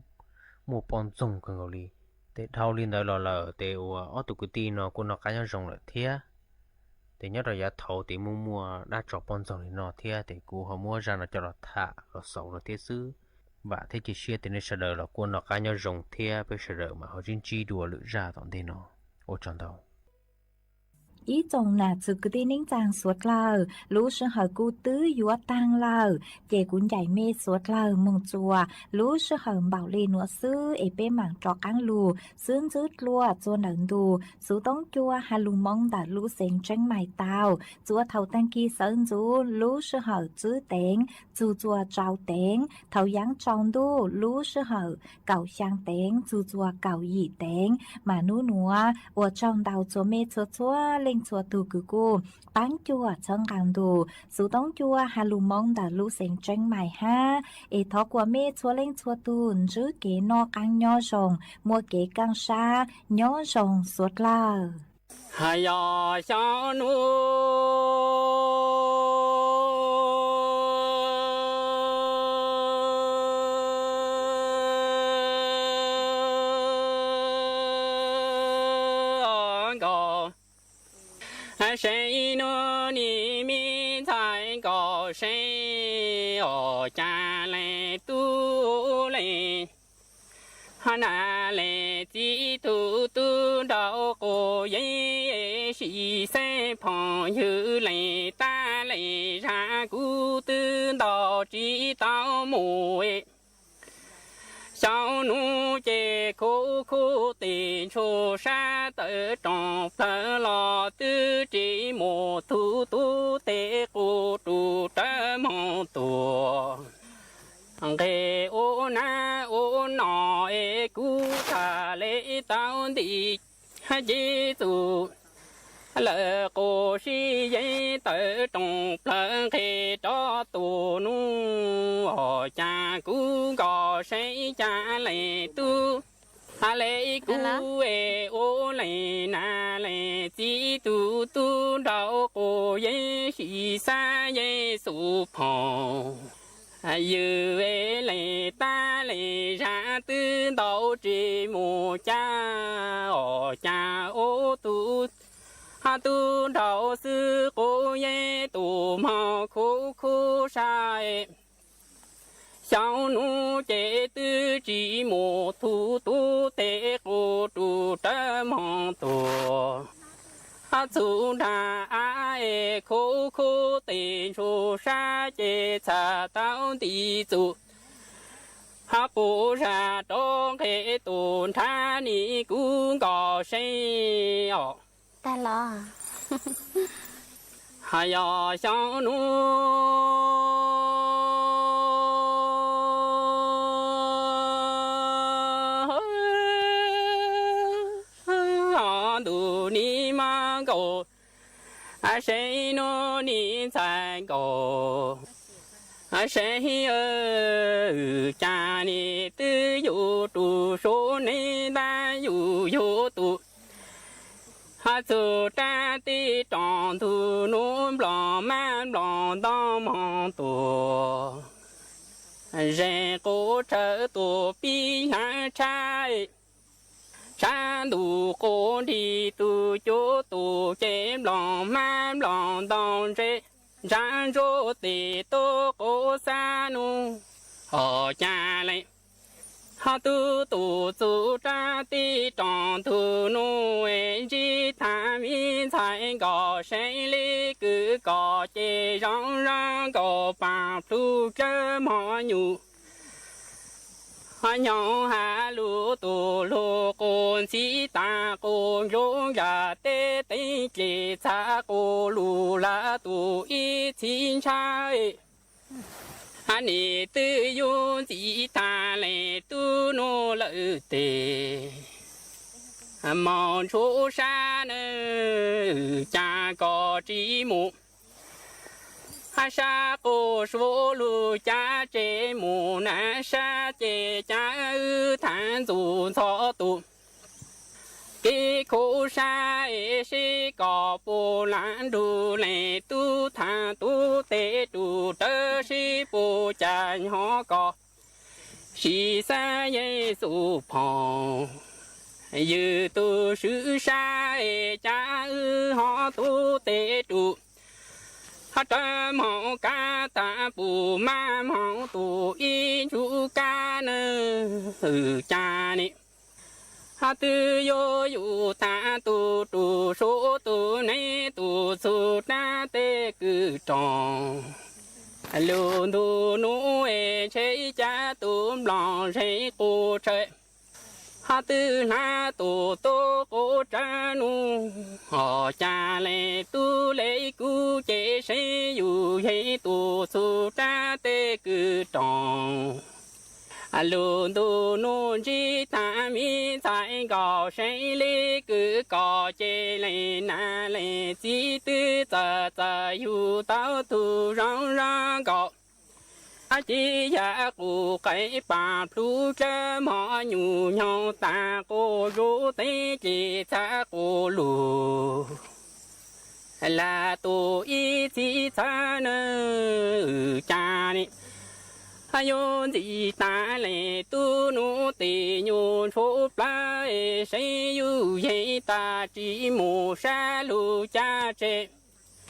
mua bón rồng cần gọi đi để thâu lên đời lờ để ở tụi cái tin nó cũng nó cá nhân rồng lại thế để nhớ rồi giá thầu thì mua đã cho bón rồng thì nó thế để cô họ mua ra nó cho nó thả nó sầu nó thế xứ và thế chỉ xia thì nên sợ đời là cô nó cá nhân rồng thế bây giờ mà họ chính chi đùa lựa ra tận đây nó ở trong đầu ý chồng là sự cứ tin chàng suốt lờ lũ sư hở cu tứ dúa tăng lờ chè cuốn dạy mê suốt lờ mông chùa lũ sư hở bảo lì nụa sư ế bê mảng trọ cáng lù sướng rứt lùa chua nở đù sú tông chua hà lù mong đã lũ xén tranh mày tàu chua thầu tăng kỳ sơn rú lũ sư hở chữ téng chua trao téng thầu giáng tròn đu lũ sư hở cào sang téng chua cào yỉ téng mà nú nụa ở trong đào chua mê chua lên chua tu cứ cô bán chua chân càng đồ số tống chua hà lù mong đã lú xén tranh mày ha ê thọ của mê chua lên chua tu chứ kế no càng nhỏ rồng mua kế càng xa nhỏ rồng suốt là hay ya sao nu谁呢？你明才搞谁哦？家来都来，拿来几头都到个人是三朋友来打来让古等到知道么哎。小奴家苦苦地出山的长盆老的这么土的孤独这么多，给我那哎古他来当的节奏。lỡ cô sĩ giấy tới trong lần khi cho tù nu ở cha cú gò sẽ cha lệ tu lệ cú ê ô lệ na lệ chỉ tu đâu cô giấy sĩ xa giấy su phong Yêu lệ ta lệ ra tư đầu chỉ mù cha ô tu tu đầu sư cô ye tu mò khu sai sao nu chế tư chỉ mù thu tu tế cô tu trơ mong tu chú đà ai khu tế chú sa chế cha tao đi chú bố ra trong cái tuần tha ni cũng có say ta lo hay à sao nu đủ ni mang go say no ni sai go say cha ni tư yu tu số ni ta yu tu chú ta ti tròn tu nôm lò man lò đom mong tu rèn cố trở tu pi hạ trai cha đủ cố đi tu chỗ tu chém lò man lò đom rê rán rô tì tô cố sa nu họ cha lại họ tu tu tu cha ti tròn tu nu em chỉ tham mi sai có sinh lý cứ có chế rong rong có bao tu chớ mò nhu họ nhau hà lu tu lu con si ta con rong ra tê tê chế cha cô lu la tu y chín trai anh tư yêu chỉ ta lệ tu nô lợi tề mong chú sa nơ cha có chỉ mù sa cô số lu cha chế mù na sa chế cha than dù cho tu cái khổ sa sẽ có bồ lan đủ lệ tu tha tu tế tu tơ sĩ bồ cha họ có sĩ sa Giêsu phong như tu sư sa cha họ tu tế tu họ trâm họ ca ta bù ma họ tu in chú ca nơ cha ni ha tư yo yu ta tu tu số tu này tu su ta tê cứ tròn lu tu nu e chế cha tu lòng chế cô chế ha tư na tu tu cô cha nu họ cha lệ tu lệ cu chế chế yu chế tu su ta tê cứ tròn lu tu nu chỉ ta mi sai có sinh lý cứ có chế lệ na lệ chỉ tư giờ giờ yu tao tu rong rong có chỉ ya cụ cái bà plu chớ mò nhu nhau ta cô ru tế chỉ ta cô lu là tu y chỉ ta nơ cha ni yo gì ta lệ tu nu tì nhu số pla say yu ye ta chỉ mù sa lu cha chế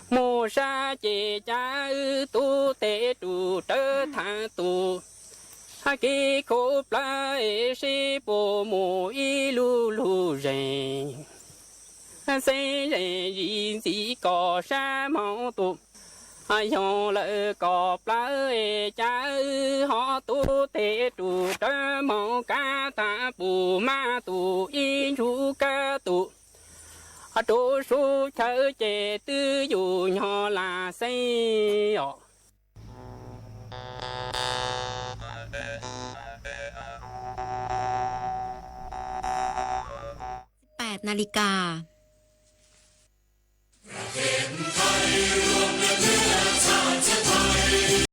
mù sa chế cha tu tế tu tơ tha tu ha ki khổ pla say bồ mù y lu lu rèn say rèn gì có sa mong tu yo lỡ có pla cha họ tu tế tu tơ mong ca ta bù ma tu in chú ca tu tu su chớ chế tư yu nhỏ là say yo 8 นาฬิกา